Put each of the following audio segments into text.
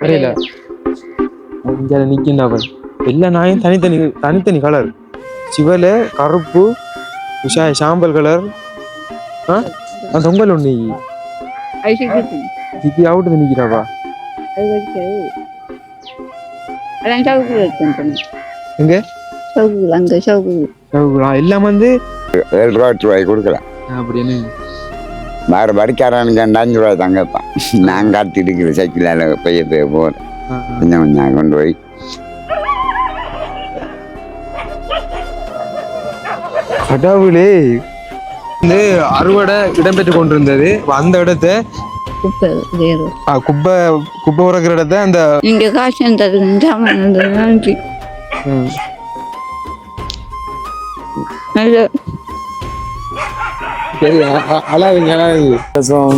வரையில இங்கே நிற்கின்றவன் எல்லா நாயும் தனித்தனி தனித்தனி கலர். சிவல கருப்பு, சாம்பல் கலர். அந்த பொங்கல் ஒண்ணு சிக்கி அவுட்டு நிற்கிறாவா எங்க எல்லாம் வந்து 7 ரூபாய் கொடுக்கலாம் அப்படின்னு வேறு படிக்காரனுக்கு 5 ரூபாய் தாங்க வைப்பான். நான் காத்திட்டு இருக்கிற சைக்கிளால் போய் போகிறேன் கொஞ்சம் கொஞ்சம் கொண்டு போய் கடவுளே வந்து அறுவடை இடம்பெற்று கொண்டிருந்தது. அந்த இடத்த குப்பை குப்பை உறக்கிற இடத்த அந்த இங்க காசு நன்றி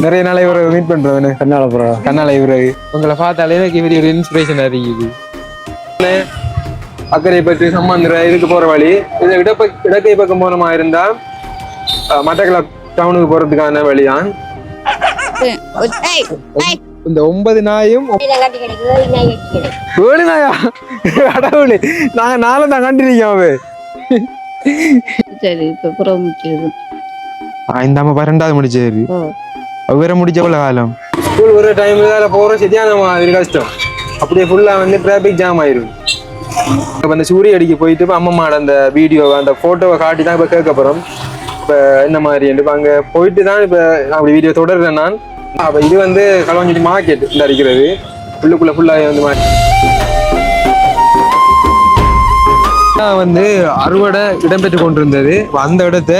நிறைய நாளை இவரை மீட் பண்றவனு கண்ணால இவரை உங்களை பார்த்தாலே எனக்கு இவரு ஒரு இன்ஸ்பிரேஷன் இருக்குது. அக்கறை பற்றி சம்பந்தர இதுக்கு போற வழி இது இடக்கை பக்கம் போனமா இருந்தா மட்டக்களப்பு டவுனுக்கு போறதுக்கான வழிதான். இந்த 9 நாயும் ஏழு நாயா கடவுளே நாங்க 4 தான் கண்டிருக்கோம். சரி இப்ப புறம் முடிச்சது இந்த அம்மா 12வது முடிச்சாரு. வேற முடிச்ச எவ்வளவு காலம் ஸ்கூல் ஒரு டைம்ல போற சரியான மாதிரி கஷ்டம். அப்படியே ஃபுல்லா வந்து டிராபிக் ஜாம் ஆயிரும். அந்த சூரிய அடிக்கு போயிட்டு அம்மம்மாட அந்த வீடியோ அந்த போட்டோவை காட்டி தான் இப்ப கேட்க போறோம். இப்ப என்ன மாதிரி இப்ப அங்க போயிட்டு தான் இப்ப அப்படி வீடியோ தொடர்றேன் நான். அப்ப இது வந்து களுவாஞ்சிட்டி மார்க்கெட் இந்த அடிக்கிறது உள்ளுக்குள்ள ஃபுல்லா வந்து அறுவடை இடம்பெற்று கொண்டிருந்தது. அந்த இடத்த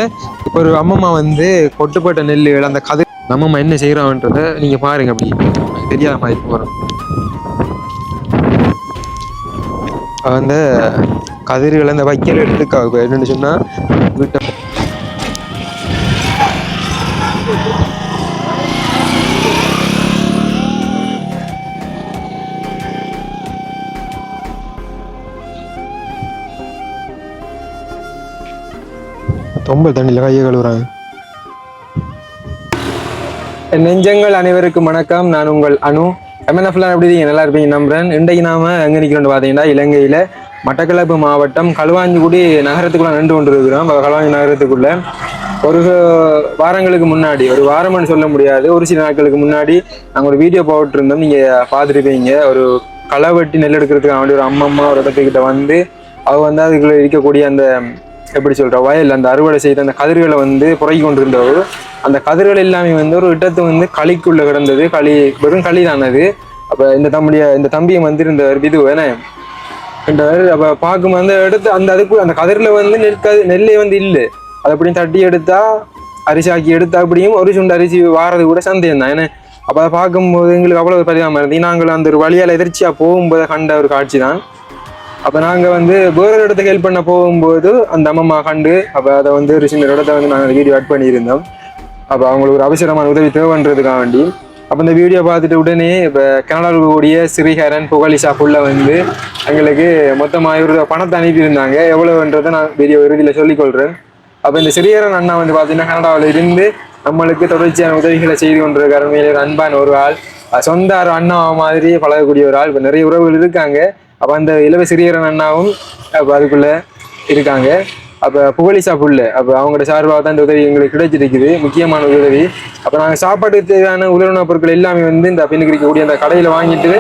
இப்ப ஒரு அம்மம்மா வந்து கொட்டுப்பட்ட நெல்லுகள் அந்த கதிர் அம்மம்மா என்ன செய்யறான்றத நீங்க பாருங்க. அப்படி தெரியாத மாதிரி போறோம். அந்த கதிர்கள் அந்த வைக்கல் எடுத்துக்காக என்னன்னு சொன்னா வீட்டை தொம்பல் தண்ணியில் கையை கழுவுறாங்க. நெஞ்சங்கள் அனைவருக்கும் வணக்கம். நான் உங்கள் அனு. எம்என்எஃப்லாம் எப்படி இருக்கீங்க? நல்லா இருப்பீங்க நம்புறேன். இன்றைக்கு நாம எங்கே நிற்கிறோன்னு பார்த்தீங்கன்னா இலங்கையில் மட்டக்களப்பு மாவட்டம் களுவாஞ்சிக்குடி நகரத்துக்குள்ள நின்று கொண்டு இருக்கிறோம். களுவாஞ்சி நகரத்துக்குள்ள ஒரு வாரங்களுக்கு முன்னாடி, ஒரு வாரம்னு சொல்ல முடியாது, ஒரு சில நாட்களுக்கு முன்னாடி நாங்கள் ஒரு வீடியோ போட்டுருந்தோம். நீங்கள் பார்த்துருப்பீங்க. ஒரு களை வெட்டி நெல் எடுக்கிறதுக்காக வேண்டிய ஒரு அம்மம்மா ஒரு இடத்துக்கிட்ட வந்து அவ வந்து அதுக்குள்ள இருக்கக்கூடிய அந்த எப்படி சொல்ற வயல் அந்த அறுவடை செய்த அந்த கதிர்களை வந்து புறக்கி கொண்டிருந்தவர். அந்த கதிர்கள் எல்லாமே வந்து ஒரு இடத்து வந்து களிக்குள்ள கிடந்தது. களி வெறும் களி தானது. அப்ப இந்த தம்பியை வந்து இருந்தவர் இது வேணே என்றவர். அப்ப பார்க்கும் அந்த எடுத்து அந்த அதுக்கு அந்த கதிரில வந்து நெல்லை வந்து இல்லை. அதை அப்படியும் தட்டி எடுத்தா அரிசி எடுத்தா அப்படியும் ஒரு சுண்டு அரிசி வாரது கூட சந்தேகம் தான். ஏன்னா அப்ப அதை பார்க்கும்போது எங்களுக்கு அவ்வளவு பரிதாபமா இருந்தது. நாங்கள் அந்த ஒரு வழியால் எதிர்ச்சியா போகும்போது கண்ட ஒரு காட்சி தான். அப்போ நாங்கள் வந்து வேற இடத்துக்கு ஹெல்ப் பண்ண போகும்போது அந்த அம்மம்மா கண்டு அப்போ அதை வந்து ஒரு சின்ன இடத்த வந்து நாங்கள் வீடியோ ஆட் பண்ணியிருந்தோம். அப்போ அவங்களுக்கு ஒரு அவசரமான உதவி தேவைன்றதுக்காக வேண்டி அப்போ இந்த வீடியோ பார்த்துட்டு உடனே இப்போ கனடாவில் கூடிய ஸ்ரீஹரன் புகழிஷா ஃபுல்ல வந்து எங்களுக்கு மொத்தமாக ஒரு பணத்தை அனுப்பியிருந்தாங்க. எவ்வளோன்றதை நான் வீடியோ இறுதியில் சொல்லிக்கொள்கிறேன். அப்போ இந்த ஸ்ரீஹரன் அண்ணா வந்து பார்த்தீங்கன்னா கனடாவில் இருந்து நம்மளுக்கு தொடர்ச்சியான உதவிகளை செய்து கொண்டிருக்காரு. மேலே ஒரு அன்பான ஒரு ஆள், சொந்த அண்ணா மாதிரி பழகக்கூடிய ஒரு ஆள். இப்போ நிறைய உறவுகள் இருக்காங்க. அப்போ அந்த இளவ சிறியரன் அண்ணாவும் அப்போ அதுக்குள்ள இருக்காங்க. அப்போ புகழிஷா புல்ல அப்போ அவங்களோட சார்பாக தான் இந்த உதவி எங்களுக்கு கிடைச்சிருக்குது, முக்கியமான உதவி. அப்போ நாங்கள் சாப்பாட்டுக்கு தேவையான உலர்ணப் பொருட்கள் எல்லாமே வந்து இந்த பெண்ணுக்கு இருக்கக்கூடிய அந்த கடையில் வாங்கிட்டு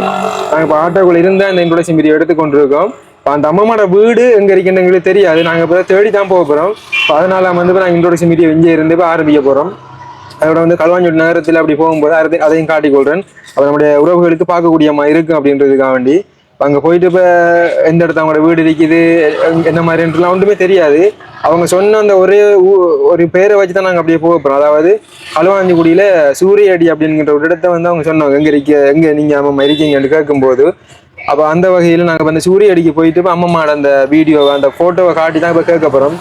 நாங்கள் இப்போ ஆட்டோக்குள்ள இருந்தால் அந்த இன்ட்ரோடக்ஷன் வீடியோ எடுத்துக்கொண்டிருக்கோம். இப்போ அந்த அம்மம்மாவோட வீடு எங்கே இருக்குன்னு எங்களுக்கு தெரியாது. நாங்கள் இப்போ தேடி தான் போக போகிறோம். இப்போ அதனால வந்து இப்போ நாங்கள் இன்ட்ரோடக்ஷன் வீடியோ இங்கே இருந்து இப்போ ஆரம்பிக்க போகிறோம். அதோட வந்து களுவாஞ்சிக்குடி நகரத்தில் அப்படி போகும்போது அதையும் காட்டிக்கொள்கிறேன். அப்போ நம்முடைய உறவுகளுக்கு பார்க்கக்கூடிய இருக்கும் அப்படின்றதுக்காக வேண்டி அங்கே போயிட்டு இப்போ எந்த இடத்துல அவங்களோட வீடு இருக்குது என்ன மாதிரின்றலாம் ஒன்றுமே தெரியாது. அவங்க சொன்ன அந்த ஒரு பேரை வச்சு தான் நாங்கள் அப்படியே போக போகிறோம். அதாவது களுவாஞ்சிக்குடியில் சூரியடி அப்படிங்கிற ஒரு இடத்த வந்து அவங்க சொன்னாங்க எங்கே நீங்கள் அம்மம்மா இருக்கீங்கன்னு கேட்கும்போது. அப்போ அந்த வகையில் நாங்கள் வந்து சூரியடிக்கு போயிட்டு இப்போ அம்மம்மாட அந்த வீடியோவை அந்த ஃபோட்டோவை காட்டி தான் இப்போ கேட்க போகிறோம்.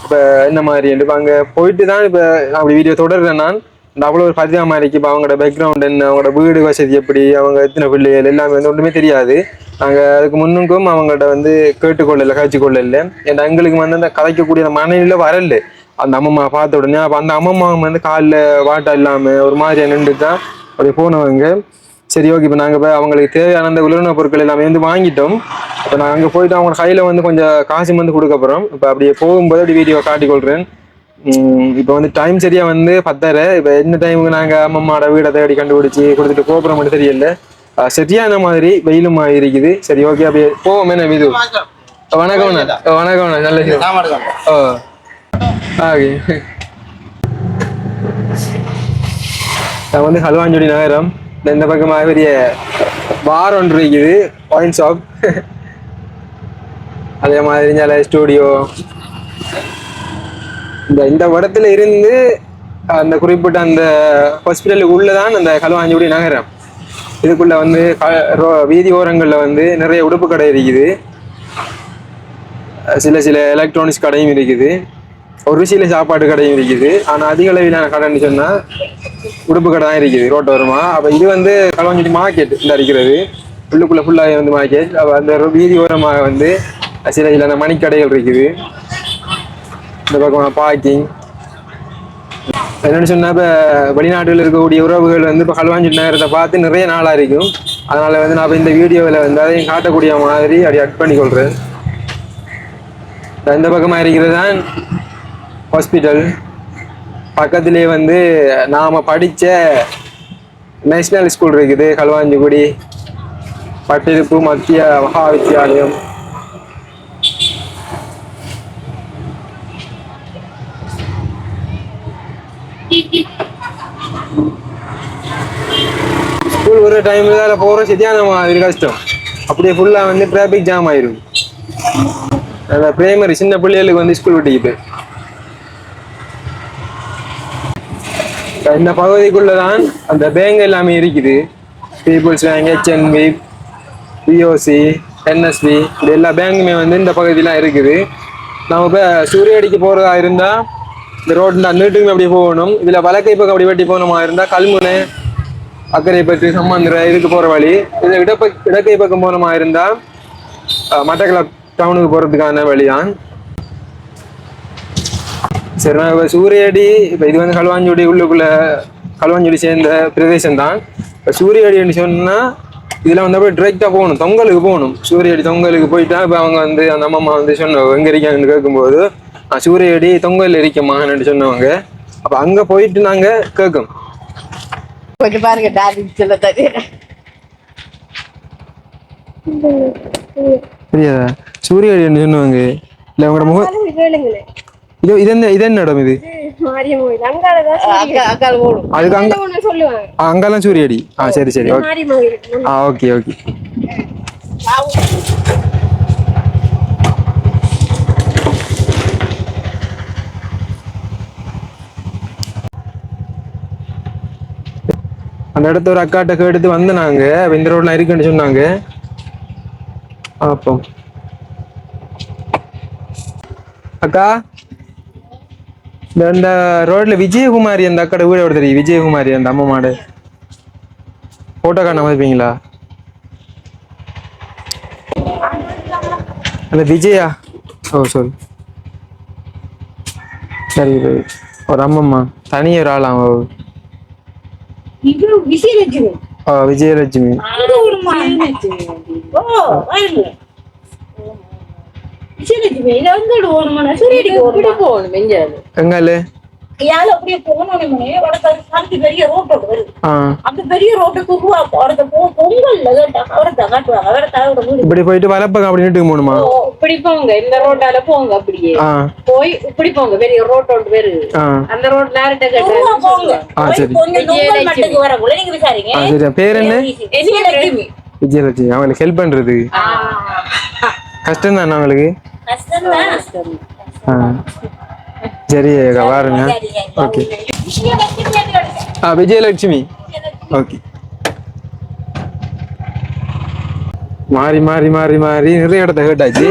இப்போ என்ன மாதிரி இப்போ அங்கே போயிட்டு தான் இப்போ அப்படி வீடியோ தொடர்றேன் நான். இந்த அவ்வளோ ஒரு பரிதாபமாக இருக்கு. இப்போ அவங்களோட பேக்ரவுண்ட் என்ன, அவங்களோட வீடு வசதி எப்படி, அவங்க எத்தனை பிள்ளைகள் எல்லாமே வந்து ஒன்றுமே தெரியாது. நாங்கள் அதுக்கு முன்னுக்கும் அவங்கள்ட்ட வந்து கேட்டுக்கொள்ளலை, காய்ச்சிக்கொள்ளலை. ஏன்னா எங்களுக்கு வந்து அந்த கதைக்கக்கூடிய அந்த மனைவியில் வரல. அந்த அம்மம்மா பார்த்த உடனே அப்போ அந்த அம்மம்மா வந்து காலில் வாட்டா இல்லாமல் ஒரு மாதிரியா நின்று தான் அப்படி போனவங்க. சரி ஓகே. இப்போ நாங்கள் இப்போ அவங்களுக்கு தேவையான அந்த உலர்ண பொருட்கள் எல்லாமே வந்து வாங்கிட்டோம். இப்போ நான் அங்கே போயிட்டு அவங்க கையில் வந்து கொஞ்சம் காசு வந்து கொடுக்க போகிறோம். இப்போ அப்படியே போகும்போது அப்படி வீடியோ காட்டிக்கொள்கிறேன். இப்போ வந்து டைம் சரியா வந்து 10:30. இப்போ என்ன டைமுக்கு நாங்கள் அம்மம்மாவோட வீடை தேடி கண்டுபிடிச்சி கொடுத்துட்டு போகிறோம் மட்டும் தெரியல. சரியான மாதிரி வெயிலும் இருக்குது. சரி ஓகே அப்படியே போவோம். என்ன இது வணக்கம் வணக்கம் நல்ல ஓ ஓகே. நான் வந்து ஹல்வாஞ்சோடி நகரம். இந்த பக்கமாக பெரிய பார் ஒன்று இருக்குது, ஒயின் ஷாப். அதே மாதிரி நல்ல ஸ்டூடியோ. இந்த இடத்துல இருந்து அந்த குறிப்பிட்ட அந்த ஹாஸ்பிட்டலுக்கு உள்ளதான் அந்த ஹல்வாஞ்சோடி நகரம். இதுக்குள்ள வந்து வீதி ஓரங்களில் வந்து நிறைய உடுப்பு கடை இருக்குது, சில எலக்ட்ரானிக்ஸ் கடையும் இருக்குது, ஒரு சில சாப்பாடு கடையும் இருக்குது. ஆனால் அதிக அளவிலான கடைன்னு சொன்னால் உடுப்பு கடை தான் இருக்குது ரோட்டு வருமா. அப்போ இது வந்து ஹல்வாஞ்சோடி மார்க்கெட் இந்த இருக்கிறது. உள்ளுக்குள்ள ஃபுல்லாக வந்து மார்க்கெட். அப்போ அந்த வீதி ஓரமாக வந்து சில அந்த மணிக்கடைகள் இருக்குது. இந்த பக்கம் பார்க்கிங். என்னென்னு சொன்னால் இப்போ வெளிநாட்டில் இருக்கக்கூடிய உறவுகள் வந்து இப்போ ஹல்வாஞ்சோடி நகரத்தை பார்த்து நிறைய நாளாக இருக்கும். அதனால் வந்து நான் இப்போ இந்த வீடியோவில் வந்து அதையும் காட்டக்கூடிய மாதிரி அப்படி அட் பண்ணிக்கொள்கிறேன். இந்த பக்கமாக இருக்கிறது தான் ஹாஸ்பிட்டல். பக்கத்திலே வந்து நாம் படித்த நேஷ்னல் ஸ்கூல் இருக்குது, ஹல்வாஞ்சிகுடி பட்டிருப்பு மத்திய மகா வித்தியாலயம். ஸ்கூல் ஒரு டைம்ல தான் போகிற சரியான மாதிரி கஷ்டம். அப்படியே ஃபுல்லாக வந்து டிராஃபிக் ஜாம் ஆயிரும். அந்த பிரைமரி சின்ன பிள்ளைகளுக்கு வந்து ஸ்கூல் விட்டுக்கிட்டு இந்த பகுதிக்குள்ளதான் அந்த பேங்க் எல்லாமே இருக்குது. People's bank, HNB, POC, NSB, இது எல்லா பேங்குமே வந்து இந்த பகுதியெலாம் இருக்குது. நம்ம இப்போ சூரியடிக்கு போகிறதா இருந்தால் இந்த ரோட்டில் நீட்டுக்குமே அப்படி போகணும். இதில் வழக்கை பக்கம் அப்படி வெட்டி போகணுமா இருந்தால் கல்முனை, அக்கரைப்பற்று, சம்மந்திர இதுக்கு போகிற வழி. இதில் இடக்கை பக்கம் போகணுமா இருந்தால் மட்டக்களப்பு டவுனுக்கு போகிறதுக்கான வழிதான். சரி, நான் இப்போ சூரியடி இப்போ இது வந்து ஹல்வாஞ்சோடி உள்ளுக்குள்ள ஹல்வாஞ்சோடி சேர்ந்த பிரதேசம் தான். இப்போ சூரியடின்னு சொன்னால் இதில் வந்து அப்படியே டிரெக்டாக போகணும், தொங்கலுக்கு போகணும். சூரியடி தொங்கலுக்கு போயிட்டா இப்போ அவங்க வந்து அந்த அம்மா வந்து சொன்னவங்க எங்கே இருக்காங்கன்னு கேட்கும்போது சூரியடி தொங்கல் இருக்கமான்னு சொன்னவங்க. அப்போ அங்கே போயிட்டு நாங்கள் கேட்கும் கொஞ்சம் பாருங்க டார்லிங் சொல்ல தெரியாதா சூரியடின்னு சொன்னவங்க. இல்லை அவங்களோட முகம் இது என்ன இடம் இது? அதுக்கு அங்கெல்லாம் சூரியடி. சரி சரி ஓகே ஓகே. அந்த இடத்த ஒரு அக்காட்ட கேட்டு வந்து நாங்க இந்த ரோட்ல இருக்குன்னு சொன்னாங்க. அப்போ அக்கா இந்த ரோட்ல விஜயகுமாரி அந்த அக்கட வீடு எவ்வளவு தெரியும்? விஜயகுமாரி அந்த அம்மா மாடு போட்டோ காண வைப்பீங்களா? அந்த விஜயா, ஓ சாரி சரி. ஒரு அம்மம்மா தனி ஒரு ஆளாம். விஜயலட்சுமி. எங்கால அப்படியே போனோடனே பெரிய ரோட்டோட வருது. அந்த பெரிய ரோட்டுக்கு இப்படி போயிட்டு வலப்பக்கம் அப்படின்னு போகணுமா? இப்படி போங்க, இந்த ரோட்டால போங்க, அப்படியே போய் இப்படி போங்க, பெரிய ரோட்டோட பேரு அந்த ரோட்ல பேர் என்ன? விஜயலட்சுமி. அவங்களுக்கு ஹெல்ப் பண்றது கஷ்டம் தானே அவங்களுக்கு? சரி பாருங்க. ஓகே விஜயலட்சுமி. ஓகே. மாறி மாறி மாறி மாறி நிறைய இடத்த கேட்டாச்சு.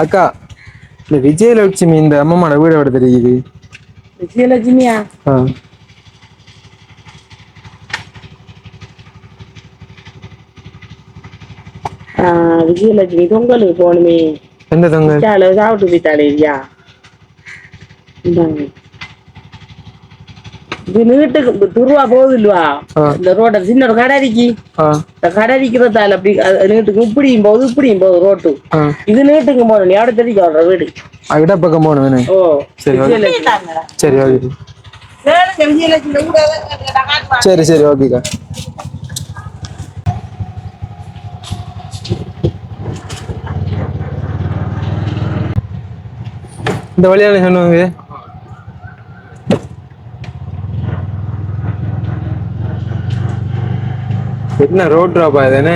அக்கா இந்த விஜயலட்சுமி இந்த அம்மாவோட வீடு எவ்வளவு தெரியுது? விஜயலட்சுமியா? விஜயலட்சுமி பொங்கலுக்கு போகணுமே. எந்த தொங்கல்? சாப்பிட்டு போயிட்டாளே இல்லையா? இது நீட்டுக்கு துருவா போகுது இல்லவா? இந்த ரோட சின்ன ஒரு கடறிக்கு இந்த கடறிக்கிறதால அப்படி நீட்டுக்கு இப்படியும் போகுது இப்படியும் போகுது ரோட்டு. இது நீட்டுக்கு போகணும். நீ அவட தெரிவிக்க வர்ற வீடு விட பக்கம் போகணும். ஓ சரி சரி ஓகே சரி சரி ஓகேக்கா. இந்த வழியான சொன்னவங்க என்ன ரோட் ட்ராப்பா இதுன்னு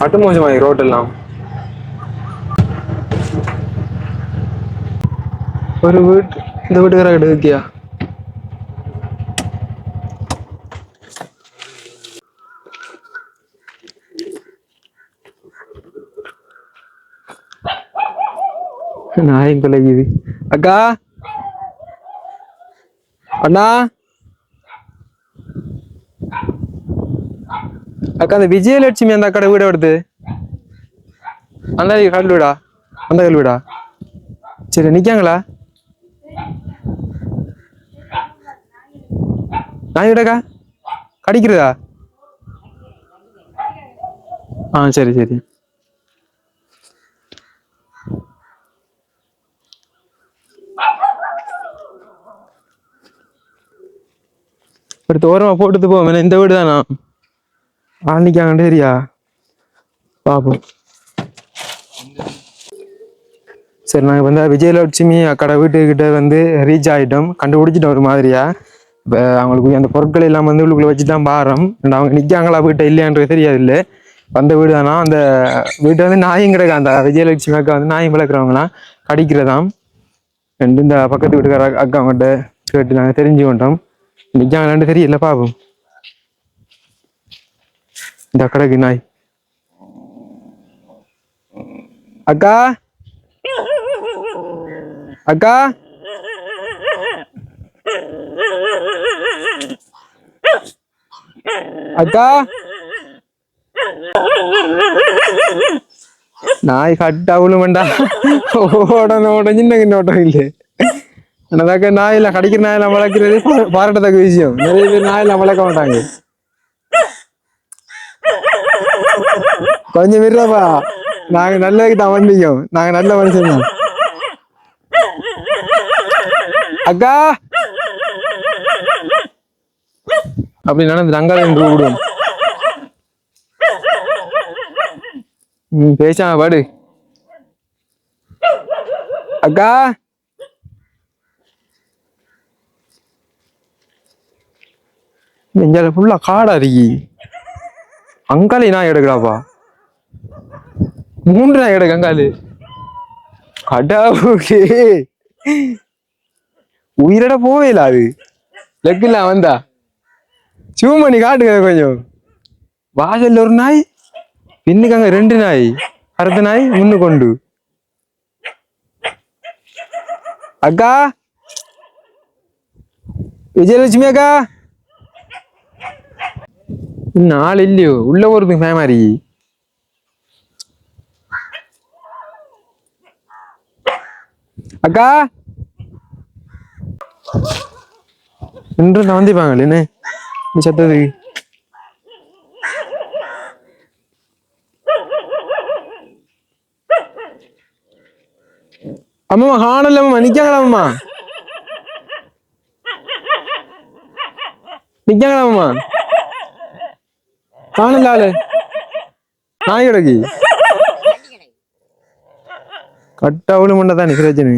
அட்டு மோசமாயி ரோட் எல்லாம். ஒரு வீட்டு இந்த வீட்டுக்கார எடுக்கியா நாயும் கொலைக்குது. அக்கா அண்ணா அக்கா அந்த விஜயலட்சுமி அந்த அக்கடை வீட எடுத்து அந்த கல் வீடா அந்த கல் வீடா சரி நிக்காங்களா? நாய் வீடக்கா கடிக்கிறதா? சரி சரி அடுத்து ஓரமா போட்டுட்டு போவோம். இந்த வீடு தானா ஆண்டிக்காங்க சரியா பாப்போம். சரி நாங்கள் வந்து விஜயலட்சுமி அக்கடை வீட்டுக்கிட்ட வந்து ரீச் ஆகிட்டோம். கண்டுபிடிச்சிட்டோம் ஒரு மாதிரியா. இப்போ அவங்களுக்கு அந்த பொருட்கள் எல்லாம் வந்து உள்ளுக்குள்ள வச்சு தான் பாரம். அவங்க நிற்காங்களா வீட்டை இல்லையான்றது தெரியாது. இல்லை வந்த வீடு தானா அந்த வீட்டை வந்து நாயும் கிடக்கு. அந்த விஜயலட்சுமி அக்கா வந்து நாயும் வளர்க்குறவங்களாம் கடிக்கிறதாம். ரெண்டு இந்த பக்கத்து வீட்டுக்கார அக்கா அவங்கள்ட்ட கேட்டு நாங்கள் தெரிஞ்சுக்கிட்டோம். நிற்காங்களான்னு தெரியல பாப்போம். இந்த கடைக்கு நாய் அக்கா அக்கா அக்கா நாய் கட்ட அவ்வளவு வேண்டாம் ஓடணும் சின்ன ஓட்டம் இல்லை. என்னதாக்க நாயெல்லாம் கடிக்கிற நாயெல்லாம் வளர்க்கிறது பாராட்டத்தக்க விஷயம். நிறைய பேர் நாயெல்லாம் வளர்க்க மாட்டாங்க. கொஞ்சம் விடுறப்பா நாங்க நல்லதுக்கு தான் வந்தீங்க. நாங்க நல்ல மனுஷன் தான். அக்கா அப்படி நடந்து அங்கால விடுவோம். பேசாம பாடு அக்கா. நெஞ்சால ஃபுல்லா காடா இருக்கி. அங்காலே நான் எடுக்கலாப்பா 3 நாய் எடுக்க அங்காலு கடவுளே உயிரிட போவே இல்லை. அது லெக்கில்லாம் வந்தா சிவமணி காட்டுங்க கொஞ்சம். வாசல்ல ஒரு நாய் பின்னுக்கு அங்க 2 நாய் அடுத்த நாய் முன்னு கொண்டு. அக்கா விஜயலட்சுமி அக்கா நாள் இல்லையோ உள்ள போறதுக்கு பயமாரி. அக்கா என்று நான் வந்திப்பாங்க என்ன சத்தது. அம்மா காணல அம்மா நிக்காங்களா? அம்மா நிக்காங்களா? அம்மா காணல ஆளு நாய் கிடக்கு கட்ட அவ்வளவு மண்டதான் நிக்கிறேன்னு.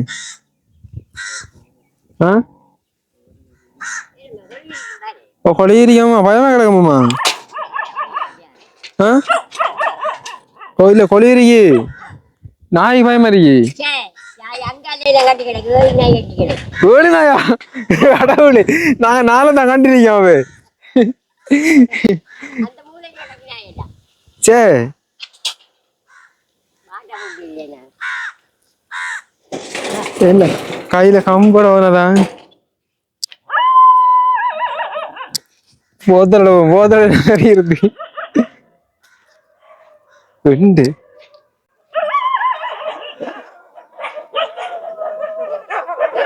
கொலையரியாமா பயமா கிடக்குமாம்மா. கோயில கொலையரியே நாய் பயமா இருக்கு. ஏழு நாயா கடவுளே நாங்க 4 தான் கண்டிருக்கோம். அவே சே என்ன கையில கம்புறவனதான் போதல நிறைய இருக்கு. ரெண்டு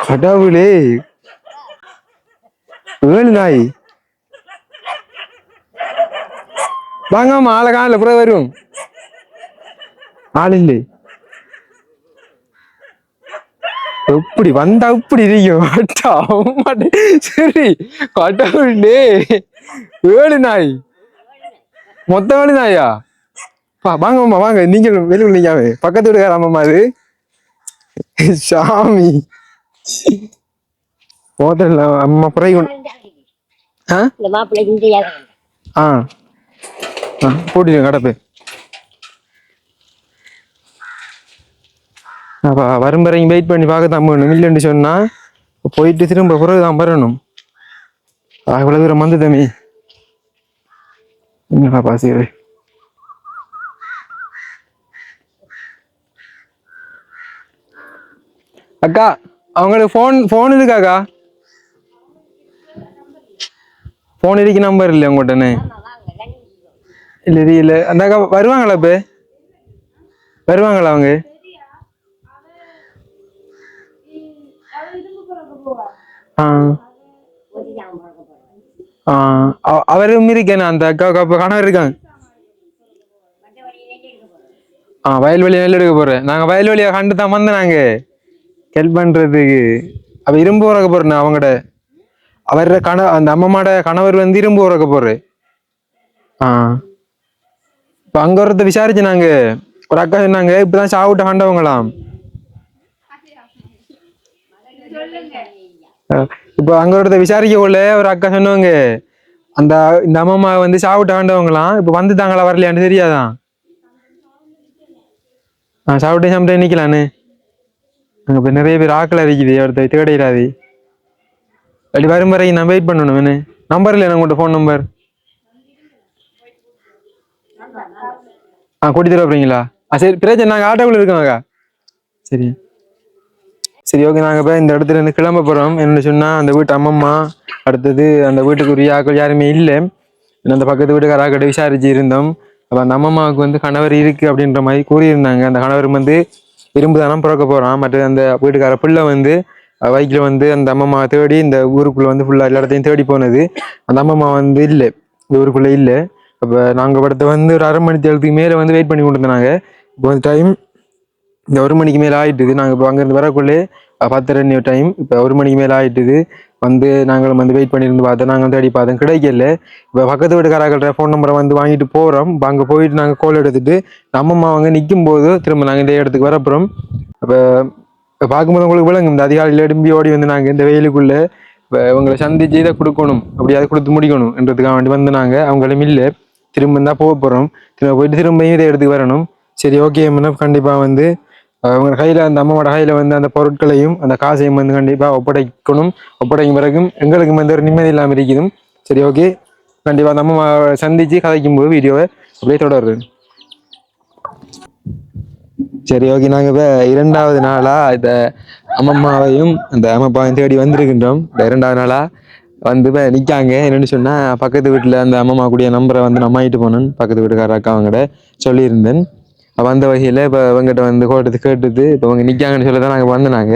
கடவுளே 7 நாய் வாங்கம்மா ஆளை காணல புற வரும் ஆள் இல்லை எப்படி வந்தா இப்படி இருக்கும் சரி கடவுளே 7 நாய் மொத்தம் 7 நாயா வாங்கம்மா வாங்க நீங்க வெளியூர் நீங்காம பக்கத்து வீட்டுக்கார அம்மா அது சாமி போதல்ல அம்மா புறை போட்டு கடப்பு அப்ப வரும் வரைக்கும் வெயிட் பண்ணி பார்க்க தான் போகணும் இல்லைன்னு சொன்னா போயிட்டு திரும்ப பிறகு தான் வரணும் அவ்வளவு தூரம் வந்து தம்பி என்னடா பாசிக்கிறேன் அக்கா அவங்களுக்கு போன் இருக்காக்கா போன் இருக்கு நம்பர் இல்லை உங்கள்கிட்டன்னு இல்லை இல்லை அந்த அக்கா வருவாங்களா இப்போ வருவாங்களா அவங்க அவரும் இருக்கேன் அந்த அக்காவுக்கு அப்போ கணவர் இருக்காங்க வயல்வெளி நெல் எடுக்க போறேன் நாங்க வயல்வெளியை கண்டு தான் வந்து நாங்க ஹெல்ப் பண்றதுக்கு அவ இரும்பு உறக்க போறேன் அவங்கட அவர அந்த அம்மாவோட கணவர் வந்து இரும்பு உறக்க போறேன் இப்ப அங்க ஒருத்த விசாரிச்சு நாங்க ஒரு அக்கா சொன்னாங்க இப்பதான் சாவிட்ட கண்டவங்களாம் இப்ப அங்க ஒருத்த விசாரிக்க கொள்ள ஒரு அக்கா சொன்னவங்க இந்த அம்மா வந்து சாவிட்ட கண்டவங்களாம் இப்ப வந்துட்டாங்களா வரலையான்னு தெரியாதான் சாப்பிட்டே சாப்பிட்டே நிக்கலான்னு அங்க இப்ப நிறைய பேர் ஆக்கள் இருக்குது ஒருத்த தேடையிடாது அப்படி வரும் வரைக்கும் நான் வெயிட் பண்ணணும் என்ன நம்பர் இல்லை உங்கள்கிட்ட ஃபோன் நம்பர் கூட்டி தர போறீங்களா சரி பிரச்சனை நாங்கள் ஆட்டோக்குள்ள இருக்கோம்க்கா சரி சரி ஓகே நாங்கள் இப்போ இந்த இடத்துல இருந்து கிளம்ப போகிறோம் என்னென்னு சொன்னால் அந்த வீட்டு அம்மம்மா அடுத்தது அந்த வீட்டுக்குரிய ஆக்கள் யாருமே இல்லை அந்த பக்கத்து வீட்டுக்கார ஆக்கிட்ட விசாரிச்சு இருந்தோம் அப்போ அந்த அம்மம்மாவுக்கு வந்து கணவர் இருக்குது அப்படின்ற மாதிரி கூறியிருந்தாங்க அந்த கணவர் வந்து இரும்பு தானம் பிறக்க போகிறான் மற்ற அந்த வீட்டுக்கார பிள்ளை வந்து பைக்கில் வந்து அந்த அம்மம்மா தேடி இந்த ஊருக்குள்ளே வந்து ஃபுல்லாக எல்லா இடத்தையும் தேடி போனது அந்த அம்மம்மா வந்து இல்லை இந்த ஊருக்குள்ளே இல்லை அப்போ நாங்கள் படத்தை வந்து ஒரு 1/2 மணி நேரத்துக்கு மேலே வந்து வெயிட் பண்ணி கொண்டு இருந்தாங்க இப்போ வந்து டைம் இந்த 1 மணிக்கு மேலே ஆகிட்டுது நாங்கள் இப்போ அங்கேருந்து வரக்குள்ளே 10:30 டைம் இப்போ 1 மணிக்கு மேலே ஆகிட்டுது வந்து நாங்களும் வந்து வெயிட் பண்ணியிருந்து பார்த்தோம் நாங்கள் தேடி பார்த்தோம் கிடைக்கல இப்போ பக்கத்து வீட்டுக்காரர்கள ஃபோன் நம்பரை வந்து வாங்கிட்டு போகிறோம் இப்போ அங்கே போயிட்டு நாங்கள் கோல் எடுத்துட்டு அம்மம்மா அவங்க நிற்கும் போது திரும்ப நாங்கள் இந்த இடத்துக்கு வரப்போகிறோம் அப்போ பார்க்கும்போது உங்களுக்கு விளங்கும் இந்த அதிகாலையில் எடும்பி ஓடி வந்து நாங்கள் இந்த வெயிலுக்குள்ளே இப்போ இவங்களை சந்திச்சு இதை கொடுக்கணும் அப்படியாவது கொடுத்து முடிக்கணும் என்றதுக்காக வேண்டி வந்து நாங்கள் அவங்களும் இல்லை திரும்ப தான் போக போகிறோம் திரும்ப போயிட்டு திரும்பியும் இதை எடுத்துக்கு வரணும் சரி ஓகே கண்டிப்பாக வந்து அவங்க கையில் அந்த அம்மாவோட கையில் வந்து அந்த பொருட்களையும் அந்த காசையும் வந்து கண்டிப்பாக ஒப்படைக்கும் பிறகும் எங்களுக்கும் வந்து ஒரு நிம்மதி இல்லாமல் இருக்குது சரி ஓகே கண்டிப்பாக அந்த அம்மா சந்திச்சு கதைக்கும் போது வீடியோவை அப்படியே தொடருது சரி ஓகே நாங்கள் இப்போ 2வது நாளாக இந்த அம்மம்மாவையும் அந்த அம்மாப்பாவையும் தேடி வந்திருக்கின்றோம் இந்த 2வது நாளாக வந்து இப்போ நிற்காங்க என்னென்னு சொன்னால் பக்கத்து வீட்டில் அந்த அம்மம்மா கூடிய நம்பரை வந்து நம்ம ஆகிட்டு போனேன் பக்கத்து வீட்டுக்கார அக்கா அவங்ககிட்ட சொல்லியிருந்தேன் வந்த வகையில் இப்போ அவங்ககிட்ட வந்து கேட்டுது இப்போ அவங்க நிற்காங்கன்னு சொல்லி தான் நாங்கள் வந்தோம்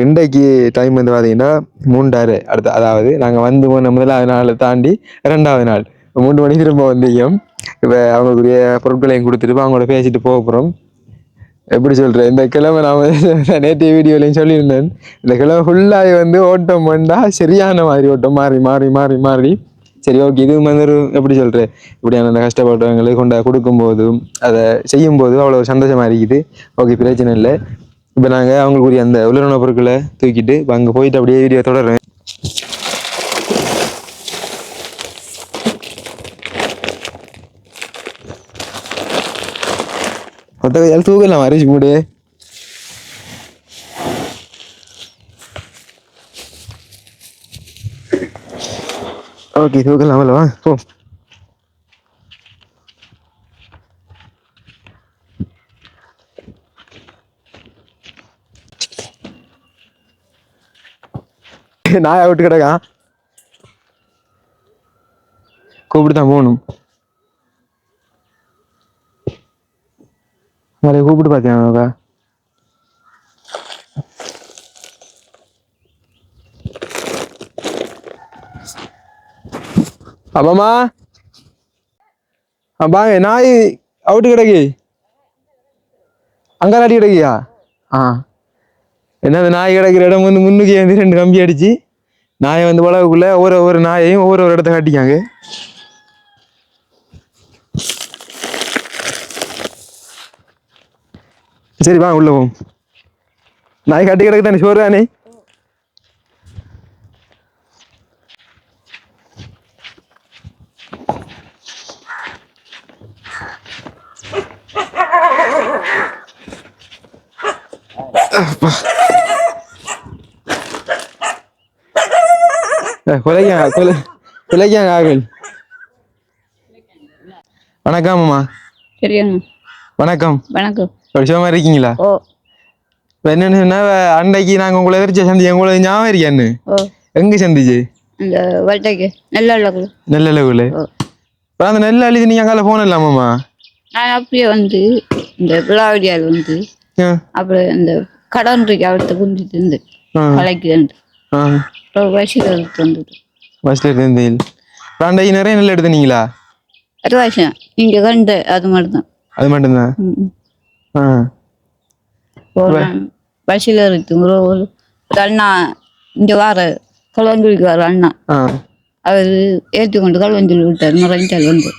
இன்றைக்கு டைம் வந்து பார்த்தீங்கன்னா 3:30 அடுத்து அதாவது நாங்கள் வந்து போன 1வது நாளை தாண்டி 2வது நாள் 3 மணிக்கு திரும்ப வந்தீங்க இப்போ அவங்களுக்குரிய பொருட்களையும் கொடுத்துட்டு அவங்களோட பேசிட்டு போக போகிறோம் எப்படி சொல்கிறேன் இந்த கிழமை நான் நேற்றைய வீடியோலையும் சொல்லியிருந்தேன் இந்த கிழமை ஃபுல்லாக வந்து ஓட்டம் வந்தா சரியான மாதிரி ஓட்டம் மாறி சரி ஓகே இது வந்து ஒரு எப்படி சொல்கிறேன் இப்படியான அந்த கஷ்டப்படுறவங்களுக்கு கொண்டா கொடுக்கும்போதும் அதை செய்யும்போது அவ்வளோ சந்தோஷமாக இருக்குது ஓகே பிரச்சனை இல்லை இப்போ நாங்கள் அவங்களுக்குரிய அந்த உலர்ண பொருட்களை தூக்கிட்டு இப்போ அங்கே போயிட்டு அப்படியே வீடியோ தொடர்றேன் கொத்த கையால் தூக்கலாம் அரிசி மூடு ஓகே தூக்கலாம் அல்லவா ஓ நான் விட்டு கிடக்கா கூப்பிட்டு தான் போகணும் உங்களை கூப்பிட்டு பார்த்தேன். அப்பமா வாங்க, நாய் அவுட்டு கிடக்கு, அங்காடி கிடக்கியா? என்னது நாய் கிடக்குற இடம் வந்து முன்னுக்கு வந்து 2 கம்பி அடிச்சு நாயை வந்து உலகுக்குள்ள ஒவ்வொரு நாயையும் ஒவ்வொரு இடத்த காட்டிக்காங்க. சரி வா உள்ள போவோம். நாய் கட்டி கிடக்கு தானே, சோறு தானே? கொலைக்காங்க ஆகல். வணக்கம் அம்மா. சரியாங்க. வணக்கம். வணக்கம். விஷயமா இருக்கீங்களா? ஓ. என்னன்னு சொன்னா, அன்னைக்கு நாங்க உங்களை எதிர்த்து சந்தி உங்களுக்கு ஞாபகம் இருக்கான்னு? ஓ. எங்க சந்திச்சு? இந்த வல்டைக்கு நெல்லக்குள்ள. நெல்லக்குள்ள. இப்போ அந்த நெல் அழிது நீங்க அங்கால போன இல்லாமாம்மா? நான் அப்படியே வந்து இந்த விழாவடியால் வந்து அப்புறம் இந்த கடன் இருக்கு அவர்கிட்ட குந்திட்டு இருந்து கலைக்கு பஸ்ஸில் எடுத்து வந்துட்டு. பஸ்ல இருந்தேன். அன்றைக்கு நிறைய நெல் எடுத்துனீங்களா? 6 வருஷம் நீங்க கண்டு அது மட்டும்தான். அது மட்டும்தான். பஸ்ஸில் இருக்கு ஒரு அண்ணா இங்க வார கல்வஞ்சொலிக்கு வர அண்ணா அவர் ஏற்றுக்கொண்டு கல்வஞ்சொலி விட்டார். நிறைஞ்சால் வந்து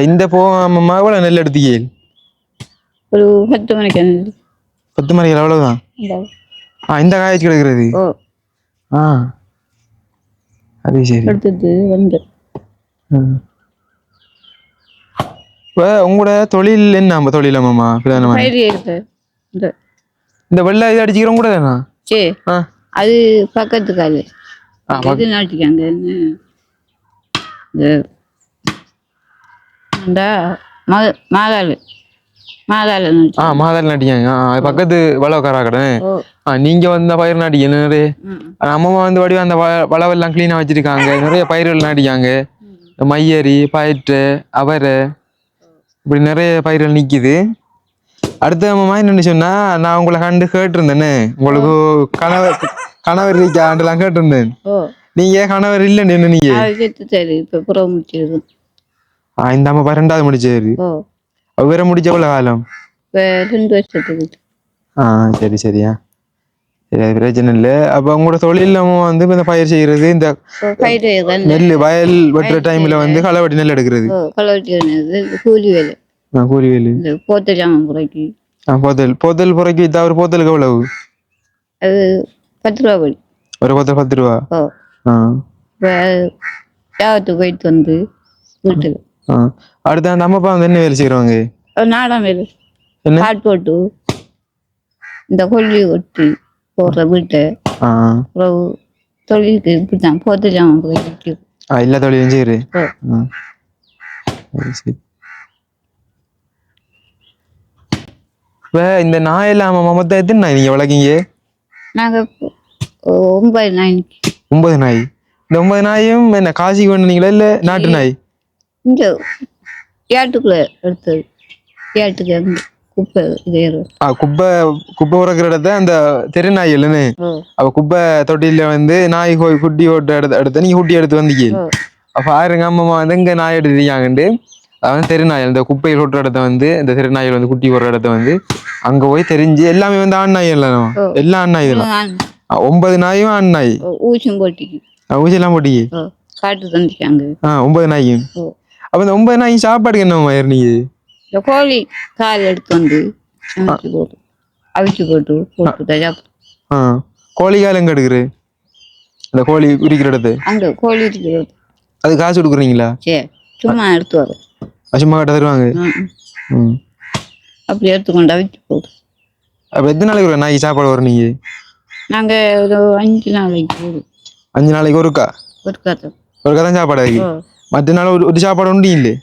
இந்த போகாம கூட நெல் எடுத்துக்கே ஒரு 10 மணிக்கு. 10 மணிக்கு அவ்வளவுதான். இந்த காய்ச்சி கிடக்குறது. அது சரி. எடுத்துட்டு வந்து உங்களோட தொழில் என்ன தொழில் அம்மா? இந்த வெள்ளை இது அடிச்சுக்கிறோம் கூட தானா? சரி, அது பக்கத்துக்காது இது நாட்டிக்காங்க. இந்த மாதாளு மாதாளு நாட்டிக்காங்க. பக்கத்து வளவக்காரா கடை. நீங்க வந்து பயிர் நாட்டிக்க நிறைய அம்மா வந்து வடிவ அந்த வளவெல்லாம் கிளீனா வச்சிருக்காங்க. நிறைய பயிர்கள் நாட்டிக்காங்க. மையரி, பயிற்று, அவரை, இப்படி நிறைய பயிர்கள் நிக்குது. அடுத்த அம்மா என்னன்னு சொன்னா, நான் உங்களை கண்டு கேட்டிருந்தேன்னு, உங்களுக்கு கணவர் இருக்காண்டெல்லாம் கேட்டிருந்தேன். நீங்க கணவர் இல்லைன்னு என்ன நீங்க? இந்த அம்மா 12வது முடிச்சாரு. வேற முடிச்ச எவ்வளவு காலம்? 2 வருஷத்துக்கு. சரி சரியா, சரி, பிரச்சனை இல்லை. அப்ப உங்களோட தொழில் நம்ம வந்து இந்த பயிர் செய்யறது, இந்த நெல் வயல் வெட்டுற டைம்ல வந்து களை வெட்டி நெல் எடுக்கிறது. கூலி வேலை. கூலி வேலை. போத்தல் ஜாமான் புறைக்கு. போத்தல் புறைக்கு வித்தா ஒரு போத்தலுக்கு எவ்வளவு? அது 10 ரூபா படி. ஒரு போத்தல் 10 ரூபா. யாவத்துக்கு போயிட்டு வந்து வீட்டுக்கு. அடுத்து அந்த அம்மா அப்பா வந்து என்ன வேலை செய்யறவங்க? நாடாம் வேலை. காட் போட்டு இந்த கொல்லி ஒட்டி போடுற வீட்டை தொழிலுக்கு இப்படித்தான் போத்தல் ஜாமான் புறைக்கு. எல்லா தொழிலும் செய்யுது. இந்த நாய் இல்லாம மொத்தம் எத்தனை நாய் நீங்க வளர்க்கீங்க? நாங்க 9 நாய். 9 நாய். இந்த 9 நாயும் என்ன காசிக்கு வேணுங்களா இல்ல நாட்டு நாய்? இந்த ஏட்டுக்குள்ள எடுத்தது. ஏட்டுக்கு குப்பை குப்பை உறக்குற இடத்த அந்த தெரு நாய் இல்லைன்னு. அப்ப குப்பை தொட்டில வந்து நாய் குட்டி ஓட்டு எடுத்த நீங்க குட்டி எடுத்து வந்தீங்க. அப்ப ஆயிருங்க அம்மா வந்து இங்க நாய் எடுத்துருக்காங்கண்டு அதாவது தெரு நாய், அந்த குப்பை ஓட்டுற இடத்த வந்து இந்த தெரு நாய்கள் வந்து குட்டி போடுற இடத்த வந்து அங்க போய் தெரிஞ்சு எல்லாமே வந்து ஆண் நாய் எல்லாம் எல்லாம் ஆண் நாய் இதெல்லாம் 9 நாயும் ஆண் நாய். ஊசியும் போட்டிக்கு. ஊசி எல்லாம் போட்டிக்கு காட்டு தந்துட்டாங்க. 9 நாயும். அப்ப இந்த 9 நாயும் சாப்பாடுக்கு என்ன நீங்க? இந்த கோழி கால் எடுத்து வந்து அவிச்சு போட்டு கோழி கால் எங்க எடுக்குது? இந்த கோழி உரிக்கிற இடத்து அங்க கோழி இருக்கிறது. அது காசு கொடுக்குறீங்களா? சரி, சும்மா எடுத்து வர சும்மா கிட்ட தருவாங்க. அப்படி எடுத்துக்கொண்டு அவிச்சு போட்டு. அப்ப எத்தனை நாளைக்கு நாய்க்கு சாப்பாடு வரும் நீங்க? நாங்க ஒரு 5 நாளைக்கு போடுவோம். 5 நாளைக்கு ஒருக்கா தான் சாப்பாடு ஆகி மற்ற நாள் ஒரு சாப்பாடு உண்டு இல்லை?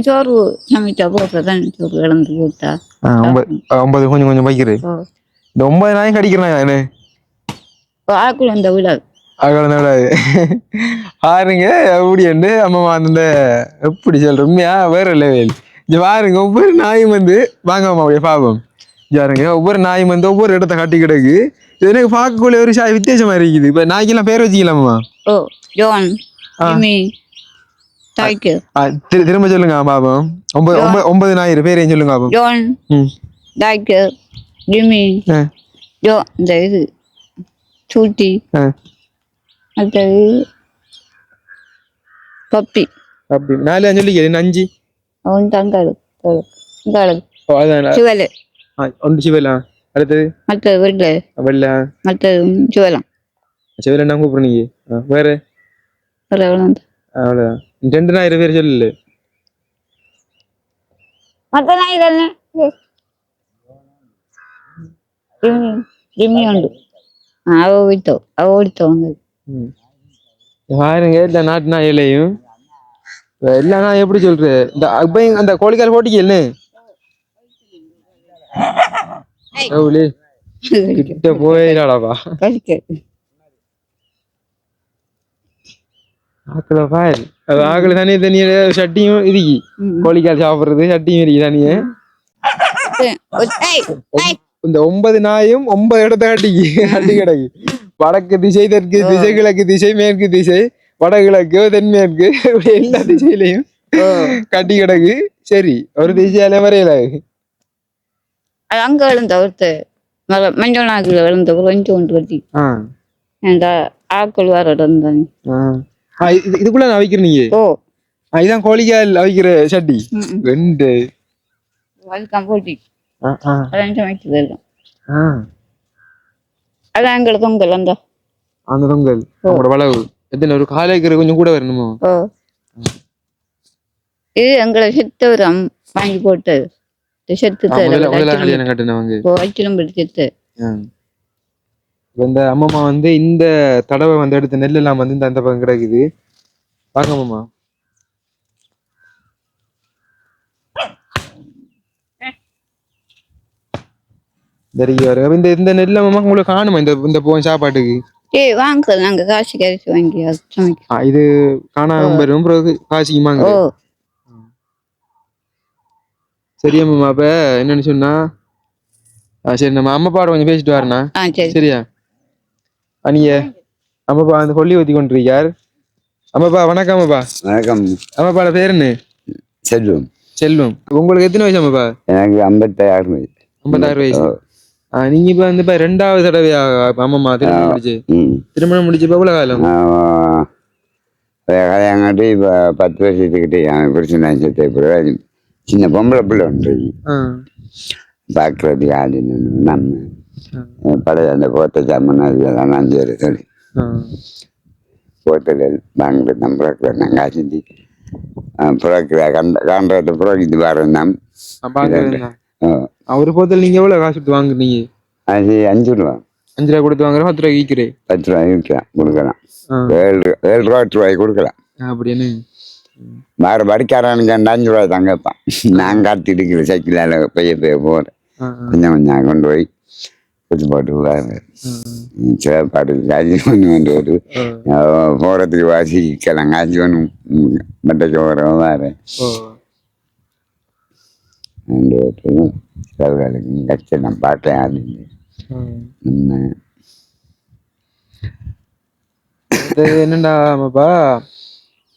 சோறு சமைச்சா போட்டுதான் சோறு இழந்து போட்டா 9 கொஞ்சம் கொஞ்சம் வைக்கிறது. இந்த 9 நாயும் கடிக்கிறேன் ஆக்குள்ள அந்த விடாது. பாருங்க அப்படி அம்மா அந்த எப்படி சொல்ற உண்மையா வேற லெவல். இங்க பாருங்க ஒவ்வொரு நாயும் வந்து வாங்கம்மா அப்படியே பாவம் பாருங்க ஒவ்வொரு நாயும் வந்து ஒவ்வொரு இடத்த காட்டி கிடக்கு இது எனக்கு பார்க்கக்கூடிய ஒரு வித்தியாசமா இருக்குது இப்ப நாய்க்கெல்லாம் பேர் வச்சுக்கலாமா ஓ ஜோன் ஜிம்மி டைகர் திரும்ப சொல்லுங்க பாபம் 9 நாயிரம் பேரையும் சொல்லுங்க பாபம் ஜோன் டைகர் ஜிம்மி ஜோ இந்த இது சூட்டி அடுத்தது பப்பி அப்படி 4 சொல்லிக்கிறேன் 5 அவன் தங்காளு அதான் சிவலு ஒன்று சிவலா அடுத்தது மற்றது வெள்ளை வெள்ள மற்றது சிவலம் சிவல என்ன கூப்பிடுறீங்க வேற அவ்வளோதான் அவ்வளோதான் 2 நாயிரம் பேர் சொல்லல மற்ற நாய் தானே ஜிம்மி உண்டு அவ ஓடித்தோங்க பாருங்க இந்த நாட்டு நாயிலையும் எல்லா நாய் எப்படி சொல்றது இந்த அப்பையும் அந்த கோழிக்கால் போட்டிக்கல கிட்ட போயிடாடாப்பா ஆக்களை பாரு அது ஆக்களை தனிய சட்டியும் இருக்கு கோழிக்கால் சாப்பிடுறது சட்டியும் இருக்கு தனிய இந்த 9 நாயும் 9 இடத்த கட்டி கிடக்கு வடக்கு திசை தெற்கு திசை கிழக்கு திசை மேற்கு திசை வடகிழக்கு தென்மேற்கு எல்லா திசையிலையும் கட்டி கிடக்கு சரி ஒரு திசையால வரையில அங்க விழுந்த ஒருத்தர் மஞ்சள் நாக்குல விழுந்த கொஞ்சம் ஒன்று கட்டி அந்த ஆக்கள் வர இடம் தானே இதுக்குள்ள நான் அவிக்கிறீங்க ஓ இதுதான் கோழிக்கால் அவிக்கிற சட்டி 2 வலிக்காம போட்டி அதான் எங்களுக்கு பொங்கல் அந்த பொங்கல் உங்களோட வளவு எத்தனை ஒரு காலைக்கு கொஞ்சம் கூட வரணுமோ இது எங்களை செத்தவரம் வாங்கி போட்டு செத்து செத்து இந்த அம்மம்மா வந்து இந்த தடவை வந்து எடுத்த நெல் எல்லாம் வந்து இந்த அந்த பக்கம் கிடக்குது பாக்க அம்மம்மா இந்த நெல் அம்மம்மா உங்களுக்கு காணுமா இந்த சாப்பாட்டுக்கு வாங்க நாங்க காசு கரிசி வாங்கி இது காணாம வரும் காசிக்குமாங்க சரியா மாமா அப்ப என்னன்னு சொன்னா சரி நம்ம அம்மாப்பாட கொஞ்சம் பேசிட்டு வரேண்ணா சரியா நீங்க அம்மாப்பா அந்த கொல்லி ஊத்தி கொண்டிருக்கார் அம்மாப்பா வணக்கம் அம்மாப்பா வணக்கம் அம்மாப்பாட பேர் என்ன செல்வம் செல்வம் உங்களுக்கு எத்தனை வயசு அம்மாப்பா எனக்கு 56 வயசு 56 வயசு நீங்க இப்ப வந்து 2வது தடவையா அம்மாமா திருமணம் முடிச்சு இப்ப எவ்வளவு காலம் கல்யாணம் இப்ப 10 வருஷத்துக்கிட்டே பிரச்சனை சின்ன பொம்பளை பிள்ளை ஒன்று பார்க்கறதுக்கு ஆடு நம்ம பழைய அந்த கோட்டை சாமன் அதெல்லாம் 5 பேர் சொல்லி கோட்டையில் பேங்கில் நம்ம புறக்கிற நாங்கள் ஆசிந்தி புறக்கிற காண்றத புறக்கிட்டு வரேன் ஒரு போத்தல் நீங்க எவ்வளவு காசு கொடுத்து வாங்குறீங்க அது 5 ரூபா 5 ரூபா கொடுத்து வாங்குறோம் 10 ரூபாய் விற்கிறேன் 10 ரூபாய் விற்கலாம் கொடுக்கலாம் 7 ரூபா 8 ரூபாய் கொடுக்கலாம் அப்படின்னு வேறு படிக்காரனுக்கு 5 ரூபாய் தாங்க கேட்பான் நான் காத்து இருக்கிற சைக்கிளால் பைய போகிறேன் கொஞ்சம் கொண்டு போய் குச்சி போட்டு சிவப்பாடு காய்ச்சி கொண்டு ஒரு போகிறதுக்கு வாசிக்கலாம் காய்ச்சி ஒன்று மட்டைக்கு போகிறவன் வேறு சிவகாலுக்கு கட்சி நான் பார்த்தேன் அப்படின்னு என்னண்டாப்பா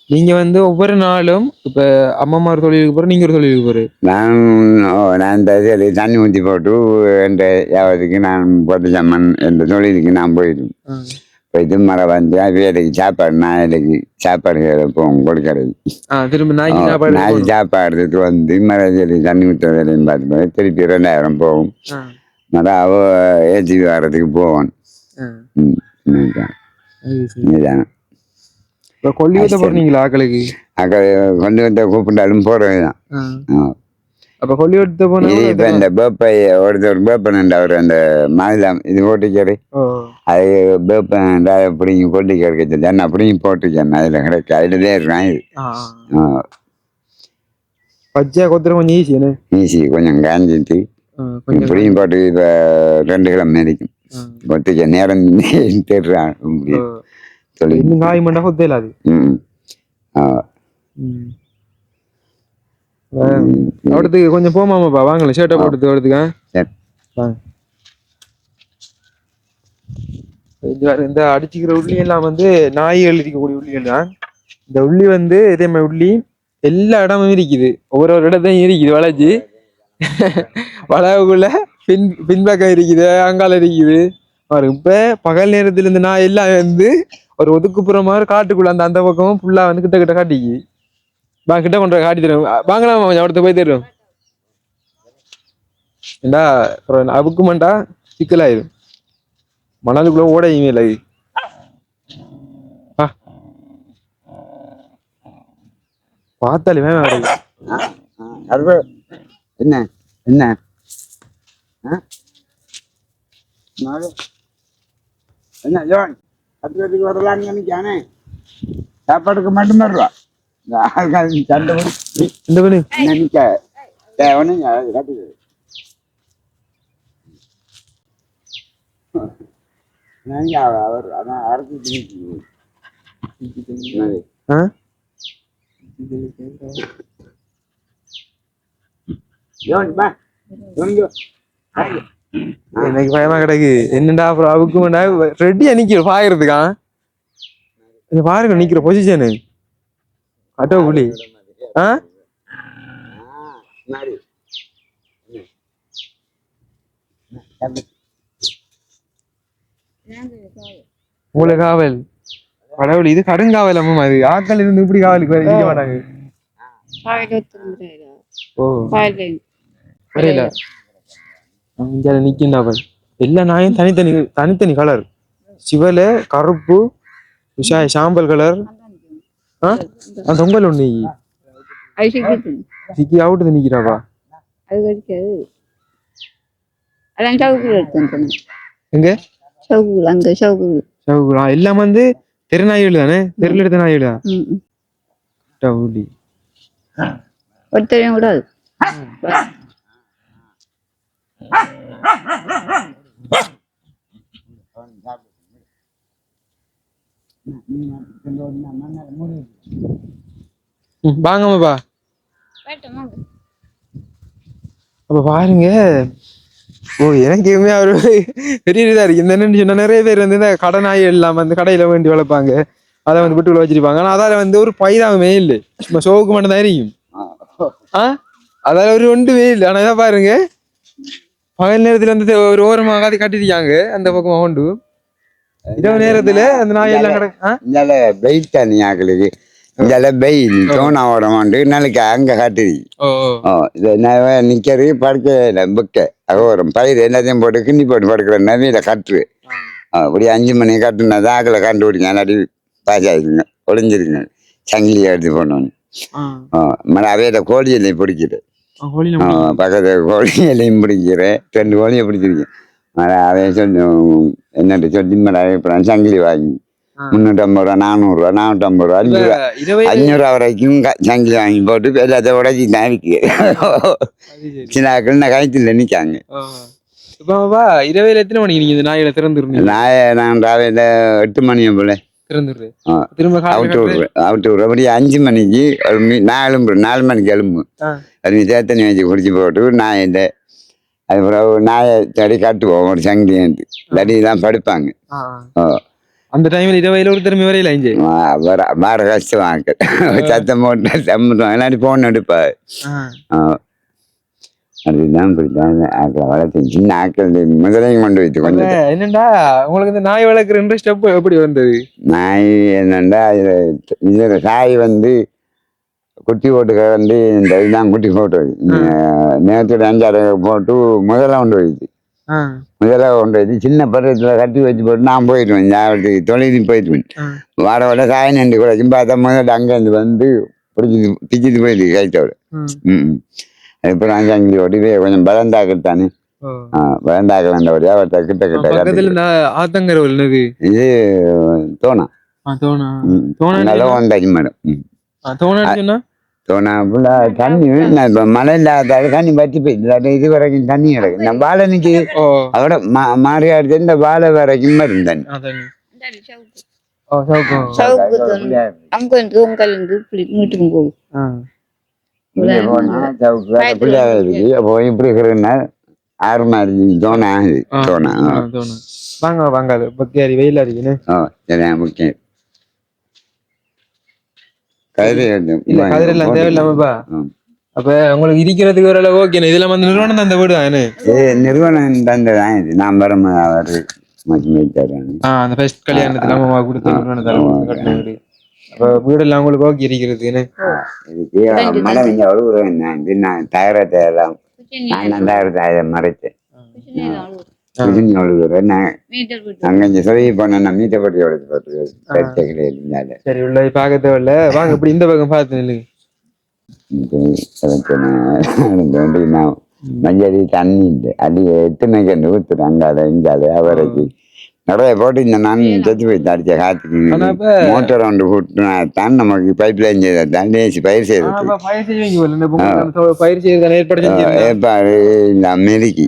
நீங்க வந்து ஒவ்வொரு நாளும் இப்ப அம்மாமார் தொழிலுக்கு போற நீங்க ஒரு தொழிலுக்கு போற நான் தண்ணி ஊற்றி போட்டு என்ற யாவதுக்கு நான் போட்ட சம்மன் என்ற தொழிலுக்கு நான் போயிட்டு மரம் வந்து வேலைக்கு சாப்பாடு நாளைக்கு சாப்பாடு போவோம் கொடுக்கறது திரும்ப நாளைக்கு சாப்பாடு எடுத்துட்டு வந்து மரம் தண்ணி ஊற்ற வேலைன்னு பார்த்து திருப்பி 2000 போகும் மரம் அவ ஏற்றி வர்றதுக்கு போவோம் இதுதான் கொல்லி ஊத்த போறீங்களா ஆக்களுக்கு கொண்டு வந்து கூப்பிட்டாலும் போறதுதான் அப்ப கொல்லி ஊத்த போனா இப்ப இந்த பேப்பை ஒருத்தர் பேப்பன் அவர் அந்த மாநிலம் இது போட்டுக்காரு அது பேப்பன் பிடிங்கி கொட்டிக்காரு கட்சி அப்படியும் போட்டுக்கேன் அதுல கிடைக்க அதுலதான் இருக்கான் இது பச்சையா கொத்துற கொஞ்சம் ஈஸி கொஞ்சம் காஞ்சிட்டு இப்படியும் போட்டு இப்ப 2 கிலோ இருக்கும் கொத்திக்க நேரம் தேடுறான் காய் மண்டா கொத்தலாது அவடத்துக்கு கொஞ்சம் போமாமாப்பா வாங்கல ஷர்ட்டை போட்டு வரதுக்கா சரி. வாங்க. இந்த அடிச்சுக்கிற உள்ளி எல்லாம் வந்து நாய்கள் இருக்கக்கூடிய உள்ளிகள் தான். இந்த உள்ளி வந்து இதே மாதிரி உள்ளி எல்லா இடமும் இருக்குது, ஒவ்வொரு இடத்தையும் இருக்குது வளைச்சு. வளவுக்குள்ள பின்பக்கம் இருக்குது, அங்கால இருக்குது. இப்ப பகல் நேரத்துல இருந்து நாய் எல்லாம் வந்து ஒரு ஒதுக்குப்புற மாதிரி காட்டுக்குள்ள அந்த அந்த பக்கமும் ஃபுல்லா வந்து கிட்ட கிட்ட காட்டிக்கு. கிட்ட கொண்டு காட்டி தருவோம், வாங்கலாமா அவர்த்த போய் தருவோம். ஏண்டா அவுக்கு மாட்டா சிக்கலாயிரும், மணலுக்குள்ள ஓடையுமே இல்லை. பார்த்தாலுமே என்ன என்ன என்ன ஜோன் கட்டுறதுக்கு வரலான்னு நினைக்கானே, சாப்பாடுக்கு மட்டும் வருவா சண்டை இந்த பண்ணு நினைக்க கட்டுது. அவர் அதான் அரைச்சி எனக்கு பயமா கிடக்கு. என்னடா அப்புறம் அவுக்கு ரெடியா நிக்கிற பாக்குறதுக்கா, பாருங்க நிக்கிற பொசிஷனு அட்டோ புலி. உங்களை காவல் கடவுள், இது கடுங்காவல் அம்மா. அது ஆட்கள் இருந்து இப்படி காவலுக்கு இருக்க மாட்டாங்க. ஓ புரியல, இங்க நிக்கின்றாப்பன். எல்லா நாயும் தனித்தனி தனித்தனி கலர். சிவல கருப்பு, சாம்பல் கலர். அந்த பொங்கல் ஒண்ணு சிக்கி அவுட்டு நிக்கிறாப்பா. எங்க சவுகுலா எல்லாம் வந்து தெரு நாய்கள் தானே, தெருல எடுத்த நாய்கள் தான். ஒருத்தரையும் கூடாது. வாங்கம்மாப்பா. அப்ப பாருங்க. ஓ எனக்கு அவரு பெரிய இதா இருக்கு. இந்த என்னன்னு சொன்னா நிறைய பேர் வந்து இந்த கடை நாய் எல்லாம் வந்து கடையில வேண்டி வளர்ப்பாங்க, அதை வந்து வீட்டுக்குள்ள வச்சிருப்பாங்க. ஆனா அதால வந்து ஒரு பயிராகவே இல்லை, சும்மா சோவுக்கு மட்டும் தான் இருக்கும். அதால ஒரு ஒன்றுமே இல்லை. ஆனா இதான் பாருங்க, பகல் நேரத்துல வந்து ஒரு ஓரமாக கட்டிருக்காங்க அந்த பக்கம் கொண்டு. இரவு நேரத்துல அந்த நாய் எல்லாம் கிடக்கு. வெயில் தோணாவோட மாண்டு நாளைக்கு அங்க காட்டுது. நிக்கிறது படுக்க புக்க அகோரம் பயிர் எல்லாத்தையும் போட்டு கிண்டி போட்டு படுக்கிற நவீன கட்டுரு. அப்படி 5 மணி கட்டுனா தாக்கில் கண்டுபிடிங்க, இல்லாட்டி பாஜாக்குங்க ஒளிஞ்சிருங்க. சங்கிலி எடுத்து போனோன்னு அவையில கோழி எல்லையும் பிடிக்கிறேன், பக்கத்து கோழி எல்லையும் பிடிக்கிறேன். 2 கோழியை பிடிச்சிருக்கேன். அவைய சொல்லி என்னட்டு சொல்லி இப்ப சங்கிலி வாங்கி 350 ரூபா, 400 ரூபா, 450 ரூபா, 500 ரூபா வரைக்கும் சங்கிலி வாங்கி போட்டு எல்லாத்தையும் உடச்சி தான் இருக்கு. சில ஆக்கள் கயத்துல நிற்காங்க. இரவையில எத்தனை மணிக்கு நீங்க இந்த நாயில திறந்துருங்க? நான் ராவையில 8 மணி போல அவுட்டு விடுறேன். அப்படி 5 மணிக்கு நான் எழும்புறேன், 4 மணிக்கு எழும்பு. அது சேத்தனி வச்சு குடிச்சு போட்டு நாய் இல்லை. அதுக்கப்புறம் நாயை தடி காட்டுவோம் ஒரு சங்கிலி தடிதான் படுப்பாங்க. அந்த டைம்ல இரவையில ஒரு திறமை வரையில வேற கஷ்டமாக்க சத்தம் போட்டு சம்பளம் இல்லாட்டி போன் எடுப்பா. அதுதான் வளர்த்து சின்ன ஆக்கள் முதலையும் கொண்டு வைத்து கொஞ்சம். என்னண்டா உங்களுக்கு இந்த நாய் வளர்க்குற இன்ட்ரெஸ்ட் எப்படி வந்தது? நாய் என்னண்டா இதுல நாய் வந்து குட்டி போட்டு கலந்து இந்த இதுதான் குட்டி போட்டு நேரத்தோட 5-6 போட்டு முதல்ல கொண்டு வைத்து சின்ன பருவத்தில் கட்டி வச்சு போட்டு நான் போயிடுவேன், தொழிலுக்கு போயிடுவேன். வார காய நண்டு குறைக்கும் பார்த்தா முதல்ல அங்கேருந்து வந்து பிடிச்சி பிச்சுட்டு போயிடுது கைத்தோட. அதுக்கப்புறம் அஞ்சு ஓடி கொஞ்சம் பலந்தாக்கள் தானே, பலந்தாக்கள் வந்தபடியா அவர்கிட்ட கிட்ட கிட்ட ஆத்தங்கர இது தோணா நல்லா வந்தாச்சு மேடம். தோணா ஃபுல்லாக தண்ணி இப்போ மழை இல்லாத தண்ணி பற்றி போயிடுது. இது வரைக்கும் தண்ணி கிடக்கு. நான் வாழை நிற்கிது அதோட மாறி ஆடுச்சு. இந்த வாழை வரைக்கும் வரும் தண்ணி. அங்க வந்து உங்கள் வீட்டுக்கு போகும். இங்கே போனா சவுக்கு வேற பிள்ளையாக இருக்கு அப்போ இப்படி இருக்கிறதுனா 6 மாதிரி தோணை ஆகுது தோணை தோணும் வாங்க வாங்க அது பத்தியாரி வெயில் அடிக்குன்னு சரியா முக்கியம் கயிறு இல்ல கதிரெல்லாம் தேவையில்லாமப்பா அப்ப உங்களுக்கு இருக்கிறதுக்கு ஓரளவு ஓகே இதுல வந்து நிறுவனம் தான் அந்த வீடு தானே நிறுவனம் தந்ததான் இது நான் வரும் அவரு அந்த ஃபர்ஸ்ட் கல்யாணத்துல அம்மா கொடுத்த நிறுவனம் கட்டின வீடு அப்ப வீடு எல்லாம் உங்களுக்கு ஓகே இருக்கிறதுன்னு இதுக்கு மழை இங்க அவ்வளவு நான் தயாரத்தை எல்லாம் நான் தயாரத்தை மறைச்சேன் அங்க சொல்லி போனா மீட்டப்பட்டி இருந்தாரு சரி உள்ள பார்க்க தேவையில்ல வாங்க இப்படி இந்த பக்கம் பார்த்து நில்லுங்க மஞ்சள் தண்ணி இல்லை அது எத்தனைக்கு ஊத்துரு அங்கால இங்கால அவரைக்கு நிறைய போட்டு இந்த நான் செத்து போய் தடிச்ச காத்துக்கு மோட்டர் ஒன்று கூட்டினா தான் நமக்கு பைப் லைன் செய்தான் பயிர் செய்யறது ஏற்பாடு இந்த அமெரிக்கி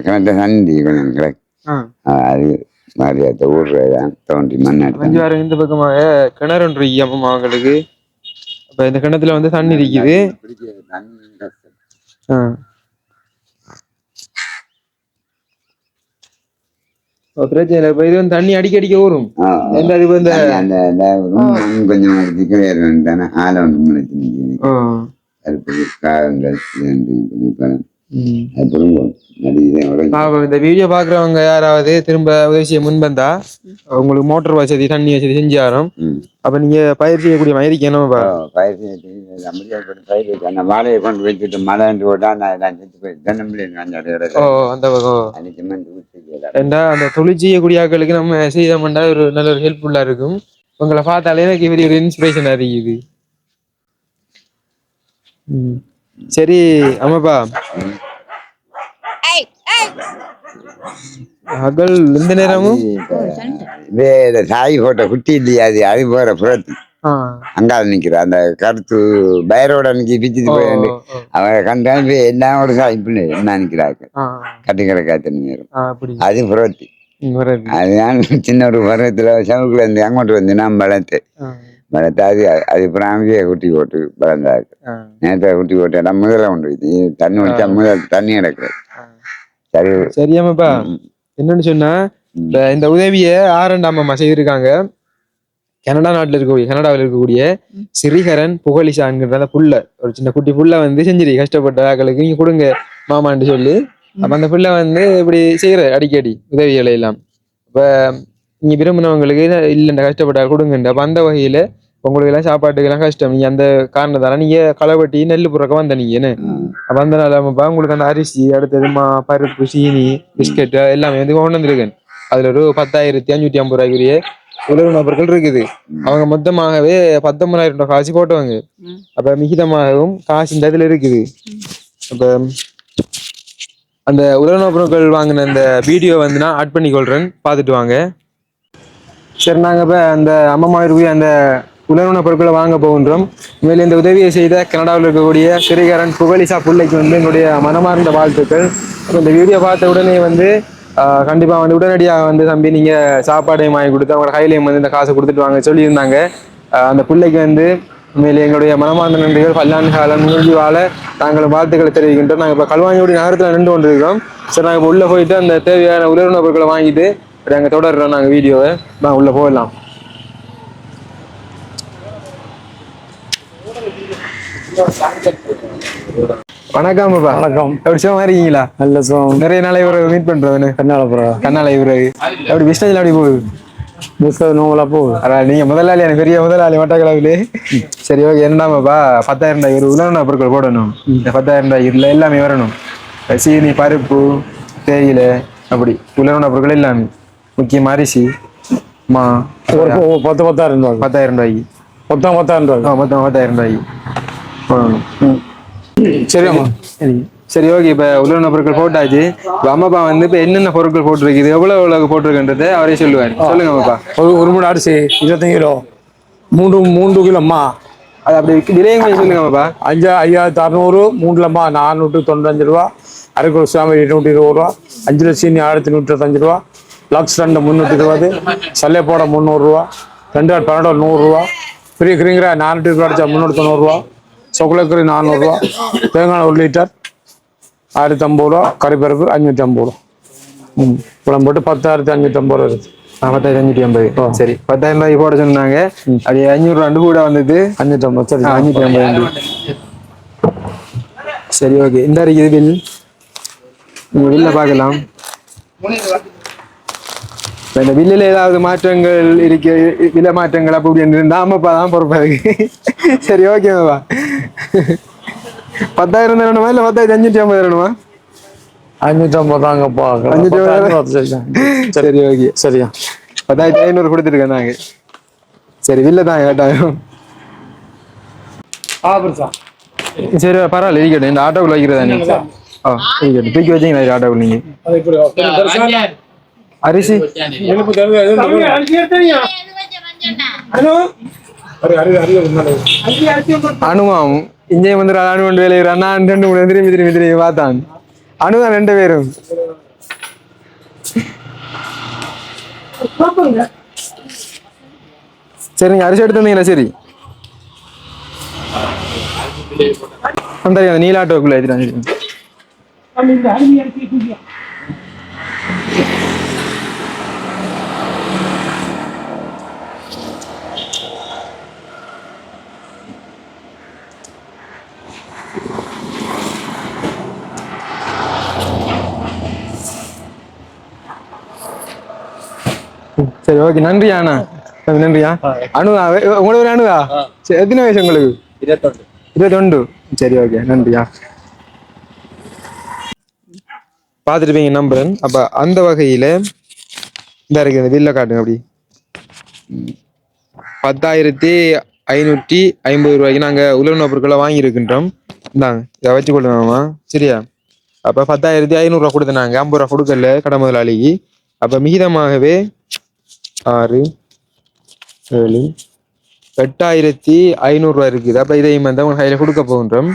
கிணத்துல தண்ணி கொஞ்சம் கிடக்கு அது மாதிரி ஊர்றதான் தோன்றி மண்ணாடி இந்த பக்கமாக கிணறு ஒன்று அவங்களுக்கு இப்ப இந்த கிணத்துல வந்து தண்ணி இருக்குது பிரச்சனை இப்ப இது வந்து தண்ணி அடிக்கடிக்க வரும் கொஞ்சம் ஆளை ஒன்று இந்த வீடியோ பாக்குறவங்க யாராவது திரும்ப உதவி செய்ய முன்வந்தா உங்களுக்கு மோட்டர் வசதி தண்ணி வசதி செஞ்சு ஆகும் அப்ப நீங்க பயிர் செய்யக்கூடிய மாதிரி இருக்கணும் வாழையை கொண்டு வச்சுட்டு மழை போட்டா அந்த தொழில் செய்யக்கூடிய ஆட்களுக்கு நம்ம செய்தோம்னா ஒரு நல்ல ஒரு ஹெல்ப்ஃபுல்லா இருக்கும் உங்களை பார்த்தாலே எனக்கு இவரு ஒரு இன்ஸ்பிரேஷனா இருக்குது சரி ஆமாப்பா அகல் இந்த நேரமும் சாய் போட்ட குட்டி இல்லையா அது போற புறத்து அங்கால நிக்கிற அந்த கருத்து பயரோட அன்னைக்கு பிச்சுட்டு போய் அவங்க கண்டான் என்ன ஒரு சாய் பிள்ளை என்ன நிக்கிறாங்க கட்டி கிடக்காத்து நேரம் அது புறத்தி அதுதான் சின்ன ஒரு பருவத்துல சவுக்குல இருந்து அங்கோட்டு வந்து நான் வளர்த்து அது அது பிராமியே குட்டி போட்டு வளர்ந்தாரு நேரத்தை குட்டி போட்டு இடம் முதல்ல கொண்டு போய் தண்ணி வச்சா முதல் தண்ணி கிடக்குறது சரி சரியாமப்பா என்னன்னு சொன்னா இந்த உதவியை ஆரண்டாமம்மா செய்திருக்காங்க கனடாவில் இருக்கக்கூடிய ஸ்ரீஹரன் புகழிஷான்கிற புள்ள ஒரு சின்ன குட்டி புள்ள வந்து செஞ்சிரு கஷ்டப்பட்ட ஆக்களுக்கு நீங்க கொடுங்க மாமான்னு சொல்லி அப்ப அந்த புள்ள வந்து இப்படி செய்யற அடிக்கடி உதவிகளை எல்லாம் இப்ப நீங்க விரும்பினவங்களுக்கு இல்லைண்ட கஷ்டப்பட்டா கொடுங்க அப்ப அந்த வகையில உங்களுக்கு எல்லாம் சாப்பாட்டுக்கு எல்லாம் கஷ்டம் நீங்க அந்த காரணத்தால நீங்க களவட்டி நெல் புறக்க வந்தீங்கன்னு அப்ப அந்த நாளப்பா உங்களுக்கு அந்த அரிசி அடுத்தது பருப்பு சீனி பிஸ்கட் எல்லாமே வந்து கொண்டு வந்திருக்கேன் அதுல ஒரு 10,550 ரூபாய்க்குரிய உலக நபர்கள் இருக்குது அவங்க மொத்தமாகவே 19,000 ரூபாய் காசு போட்டவங்க அப்ப மிகிதமாகவும் காசு இந்த இதுல இருக்குது அப்ப அந்த உலக பொருட்கள் வாங்கின அந்த வீடியோ வந்து நான் ஆட் பண்ணி கொள்றேன் பார்த்துட்டு வாங்க சரி நாங்க இப்ப அந்த அம்மாவிற்கு அந்த உலக பொருட்களை வாங்க போகின்றோம் மேலும் இந்த உதவியை செய்த கனடாவில் இருக்கக்கூடிய ஸ்ரீகரன் புகழிஷா பிள்ளைக்கு வந்து என்னுடைய மனமார்ந்த வாழ்த்துக்கள் இந்த வீடியோ பார்த்த உடனே வந்து கண்டிப்பா வந்து உடனடியாக வந்து தம்பி நீங்க சாப்பாடையும் வாங்கி கொடுத்து அவங்க கையிலையும் வந்து இந்த காசை கொடுத்துட்டு வாங்க சொல்லியிருந்தாங்க அந்த பிள்ளைக்கு வந்து மேலே எங்களுடைய மனமார்ந்த நன்றிகள் பல்லாண்டு காலம் மூழ்கி வாழ நாங்கள் வாழ்த்துக்களை தெரிவிக்கின்றோம் நாங்கள் இப்போ களுவாஞ்சிக்குடி நகரத்தில் நின்று கொண்டிருக்கிறோம் சரி நாங்கள் இப்போ உள்ளே போயிட்டு அந்த தேவையான உலக பொருட்களை வாங்கிட்டு நாங்கள் தொடர்றோம் நாங்கள் வீடியோவை நான் உள்ளே போயிடலாம் வணக்கம் வணக்கம் எப்படி சும்மா இருக்கீங்களா நல்ல சுகம் நிறைய நாளை இவரை மீட் பண்றதுன்னு கண்ணால இவரு எப்படி பிஸ்னஸ்ல எப்படி போகுது நோவலா போகுது அதான் நீங்க முதலாளி எனக்கு பெரிய முதலாளி மட்டக்களவிலே சரி ஓகே என்னடாமாப்பா 10,000 ரூபாய் உலக பொருட்கள் போடணும் இந்த 10,000 ரூபாய் இதுல எல்லாமே வரணும் சீனி பருப்பு தேயிலை அப்படி உலக பொருட்கள் எல்லாமே முக்கியமா அரிசி மா 10,000 ரூபாய்க்கு மொத்தம் 10,000 ரூபாய்க்கு சரிம்மா சரி ஓகே இப்ப உலக பொருட்கள் போட்டாச்சு இப்ப அம்மாப்பா வந்து இப்ப என்னென்ன பொருட்கள் போட்டிருக்குது எவ்வளவு போட்டிருக்குன்றத அவரே சொல்லுவாரு சொல்லுங்க அம்மாப்பா ஒரு மூணு அரிசி 25 கிலோ 3 கிலோம்மா அது அப்படி விலையும் கொஞ்சம் சொல்லுங்க அம்மாப்பா 5,600 3 495 ரூபா அரைக்குறை சாமி 220 ரூபா 5 கிலோ சீனி 1,125 ரூபா லக்ஸ் 2 320 சல்லைப்போட 300 ரூபா 2 12 100 ரூபா ஃப்ரீ கிரிங்கிற 4 ரூபா அடிச்சா 390 ரூபா சொக்குலக்கறி 400 ரூபா, தேங்காய் 1 லிட்டர் 1050 ரூபா, கறிப்பருப்பு 550 ரூபா. குழம்பு போட்டு 10,550 ரூபா இருக்குது. 10,550. சரி 10,000 ரூபாய்க்கு போட சொன்னாங்க. அது 500 ரூபா கூட வந்தது. 550. சரி 550. சரி ஓகே. இந்த இருக்குது பில். நீங்க பில்ல பார்க்கலாம். இந்த பில்லில் ஏதாவது மாற்றங்கள் இருக்கு, விலை மாற்றங்கள் அப்படி இருந்தா அம்மாப்பா தான் பொறுப்பா இருக்கு. சரி ஓகேவா? 10,000 தரணுமா இல்ல 10,550 தரணுமா? 550 தாங்கப்பா. 550. சரி ஓகே. சரியா 10,500 கொடுத்துருக்கேன் நாங்க. சரி வில்ல தான் கேட்டாயும். சரி பரவாயில்ல இருக்கட்டும். இந்த ஆட்டோக்குள்ள வைக்கிறதா நீங்க? இருக்கட்டும். தூக்கி வச்சீங்களா ஆட்டோக்குள்ள நீங்க? அரிசி அனுமாம் இங்கே வந்து அணு கொண்டு வேலை நான் 2 3 திரும்பி பார்த்தான். அனுதான் 2 பேரும். சரி நீங்க அரிசி எடுத்து வந்தீங்களா? சரி அந்த நீலாட்டோக்குள்ள ஏற்றிட்டாங்க. சரி ஓகே. நன்றியா அண்ணா. நன்றியா. அணுவா உங்களுக்கு? அணுவா? சரி எத்தனை வயசு உங்களுக்கு? 21. சரி ஓகே நன்றியா. பார்த்துருப்பீங்க நம்புறேன். அப்ப அந்த வகையில இந்த இருக்கு இந்த பில்ல காட்டுங்க. அப்படி 10,550 ரூபாய்க்கு நாங்க உலர்ண பொருட்களை வாங்கியிருக்கின்றோம். இந்தாங்க இதை வச்சு கொள்ளுங்கம்மா. சரியா? அப்ப 10,500 ரூபா கொடுத்த நாங்க 50 ரூபா கொடுக்கல கடை முதலாளிக்கு. அப்ப மிகிதமாகவே 6 7 8,500 ரூபா இருக்குது. அப்ப இதையும் வந்து அவங்க கையில கொடுக்க போகின்றோம்.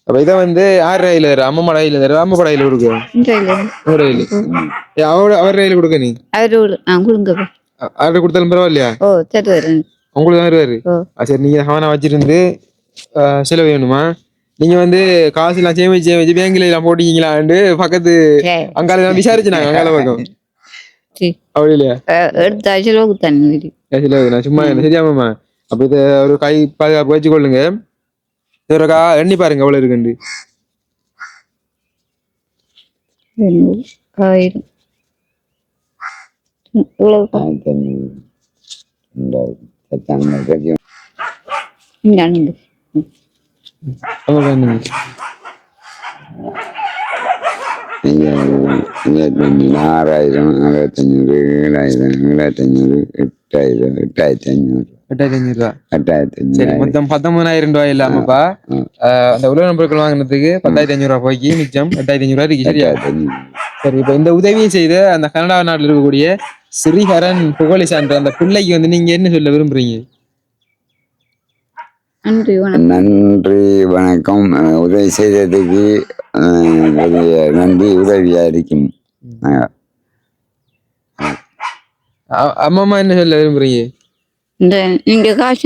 அப்ப இதை வந்து யார் கையில தர? அம்மா கையில தர? அம்மா கையில கொடுக்க? அவர் கையில கொடுக்க? நீ அவர்கிட்ட கொடுத்தாலும் பரவாயில்லையா? உங்களுக்கு தான் வருவாரு. சரி நீங்க கவனம் வச்சிருந்து செலவு வேணுமா? நீங்க வந்து காசு எல்லாம் சேமிச்சு பேங்க்ல எல்லாம் போட்டீங்களான்னு பக்கத்து அங்கால விசாரிச்சுனாங்க. அங்கால பக்கம் அப்படி இல்லையா? நான் சும்மா சரியாமாம்மா. அப்ப இதை ஒரு கை பாதுகாப்பு வச்சு கொள்ளுங்க. இதோடக்கா எண்ணி பாருங்க எவ்வளவு இருக்குண்டு. 8,500 சரி மொத்தம் 19,000 ரூபாய் இல்லாமப்பா. அந்த உலக பொருட்கள் வாங்கினதுக்கு 10,500 ரூபாய் போய்க்கு மிச்சம் 8,500 ரூபாய் இருக்கு. சரியா? சரி இப்ப இந்த உதவியை செய்த அந்த கனடா நாட்டில் இருக்கக்கூடிய ஸ்ரீஹரன் புகழிசான்ற அந்த பிள்ளைக்கு வந்து நீங்க என்ன சொல்ல விரும்புறீங்க? நன்றி வணக்கம். உதவி செய்ததுக்கு நன்றி. உதவியா இருக்கும். அம்மா என்ன சொல்ல விரும்புறீங்க? நீங்க காசு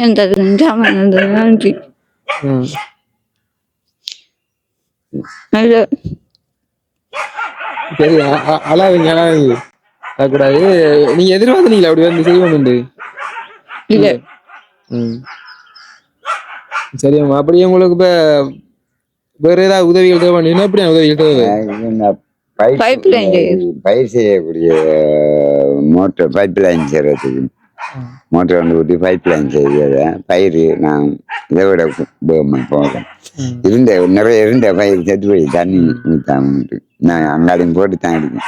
நன்றி. சரி அழாதீங்க அழாதீங்க கூடாது. நீங்க எதிர்பார்த்தீங்களா அப்படி வந்து செய்வோம்? இல்ல. சரிம்மா. அப்படியே உங்களுக்கு இப்ப வேற ஏதாவது உதவிகள் தேவை? எப்படியா உதவிகள் தேவை? பயிர் செய்யக்கூடிய மோட்டர் பைப் லைன் செய்யறதுக்கு மோட்டர் வந்து ஊட்டி பைப் லைன் செய்ய பயிர் நான் இதை விட போகிறேன். நிறைய இருந்த பயிர் செத்து போய் தண்ணி ஊற்றாமட்டு நான் அங்காலையும் போட்டு தான் எடுக்கேன்.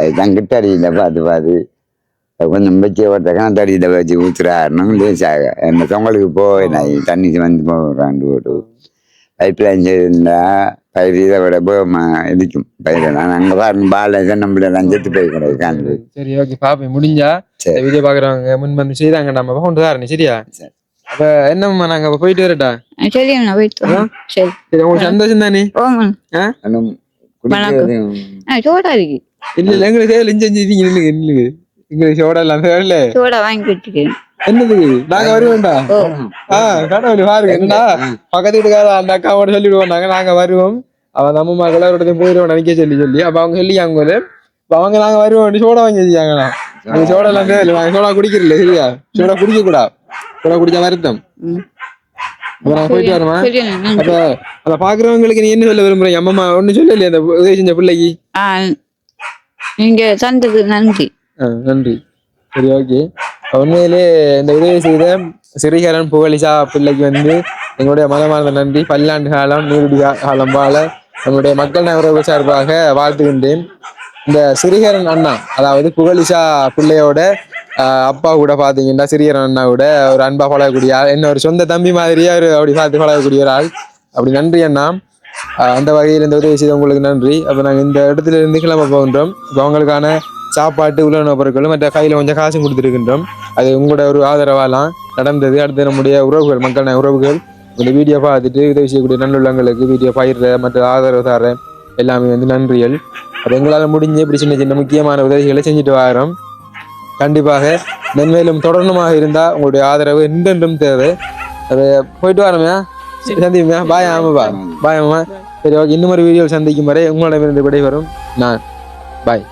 அதுதான் கிட்ட அடியில் பார்த்து கொஞ்சம் வச்சு ஒருத்தக்கான தடியில் வச்சு ஊற்றுறாருன்னு லேசாக என்ன தொங்கலுக்கு போய் நான் தண்ணி வந்து போடுறாண்டு போட்டு பைப் லைன் செய்திருந்தா பயிர் இதை விட எதிக்கும் பயிரெல்லாம் அங்கே பாருங்க பாலை நம்மள செத்து போய் கிடையாது. சரி ஓகே பாப்பேன். முடிஞ்சா வீடியோ பாக்குறவங்க முன் வந்து செய்தாங்க நம்ம கொண்டு வரேன். சரியா? அப்ப என்னம்மா நாங்க போயிட்டு வரட்டா? சரி உங்களுக்கு சந்தோஷம் தானே? இல்ல இல்ல எங்களுக்கு இஞ்சி எங்களுக்கு சோடா இல்லாம சோடா வாங்கி வச்சுக்கேன். என்னது நாங்க வருவோம்டா கடவுள் பாருங்க என்னடா பக்கத்து வீட்டுக்கார அந்த அக்காவோட சொல்லிடுவோம் நாங்க வருவோம் அவன் நம்ம மகளோட போயிடுவோம் நினைக்க சொல்லி அப்ப அவங்க சொல்லியாங்க போது அவங்க நாங்க வருவோம் சோடா வாங்கி வச்சுக்காங்கண்ணா அந்த சோடா எல்லாம் தேவையில்லை நாங்க சோடா குடிக்கிறல சரியா சோடா குடிக்க கூடா சோடா குடிச்சா வருத்தம் அப்ப நாங்க போயிட்டு வரோமா அப்ப அத பாக்குறவங்களுக்கு நீ என்ன சொல்ல விரும்புறீங்க அம்மா ஒண்ணு சொல்லலையே அந்த உதவி செஞ்ச பிள்ளைக்கு நீங்க தந்தது நன்றி நன்றி சரி ஓகே உண்மையிலே இந்த உதவி செய்த சிறிகரன் புகழிசா பிள்ளைக்கு வந்து எங்களுடைய மனமார்ந்த நன்றி பல்லாண்டு காலம் நீருடி காலம் வாழ நம்முடைய மக்கள் உறவு சார்பாக வாழ்த்துகின்றேன் இந்த சிறிகரன் அண்ணா அதாவது புகழிசா பிள்ளையோட அப்பா கூட பாத்தீங்கன்னா சிறிகரன் அண்ணா கூட ஒரு அன்பா பழகக்கூடிய ஆள் என்ன ஒரு சொந்த தம்பி மாதிரியே ஒரு அப்படி பார்த்து பழகக்கூடிய ஒரு ஆள் அப்படி நன்றி அண்ணா அந்த வகையில் இந்த உதவி செய்த உங்களுக்கு நன்றி அப்ப நாங்க இந்த இடத்துல இருந்து கிளம்ப போகின்றோம் இப்போ அவங்களுக்கான சாப்பாட்டு உலக பொருட்களும் மற்ற கையில கொஞ்சம் காசும் கொடுத்துருக்கின்றோம் அது உங்களோட ஒரு ஆதரவாலாம் நடந்தது அடுத்து நம்முடைய உறவுகள் மக்கள் உறவுகள் இந்த வீடியோ பார்த்துட்டு உதவி செய்யக்கூடிய நல்லுள்ளங்களுக்கு வீடியோ பயிர்ற மற்ற ஆதரவு தர எல்லாமே வந்து நன்றிகள் அது எங்களால் முடிஞ்சு இப்படி சின்ன சின்ன முக்கியமான உதவிகளை செஞ்சுட்டு வரோம் கண்டிப்பாக மென்மேலும் தொடர்ந்துமாக இருந்தா உங்களுடைய ஆதரவு என்றென்றும் தேவை அது போயிட்டு வரோம்யா சந்திப்போம்யா பாய் ஆமாப்பா பாய் ஆமா சரி ஓகே இன்னும் ஒரு வீடியோ சந்திக்கும் வரை உங்களிடமிருந்து விடைபெறும் நான் பாய்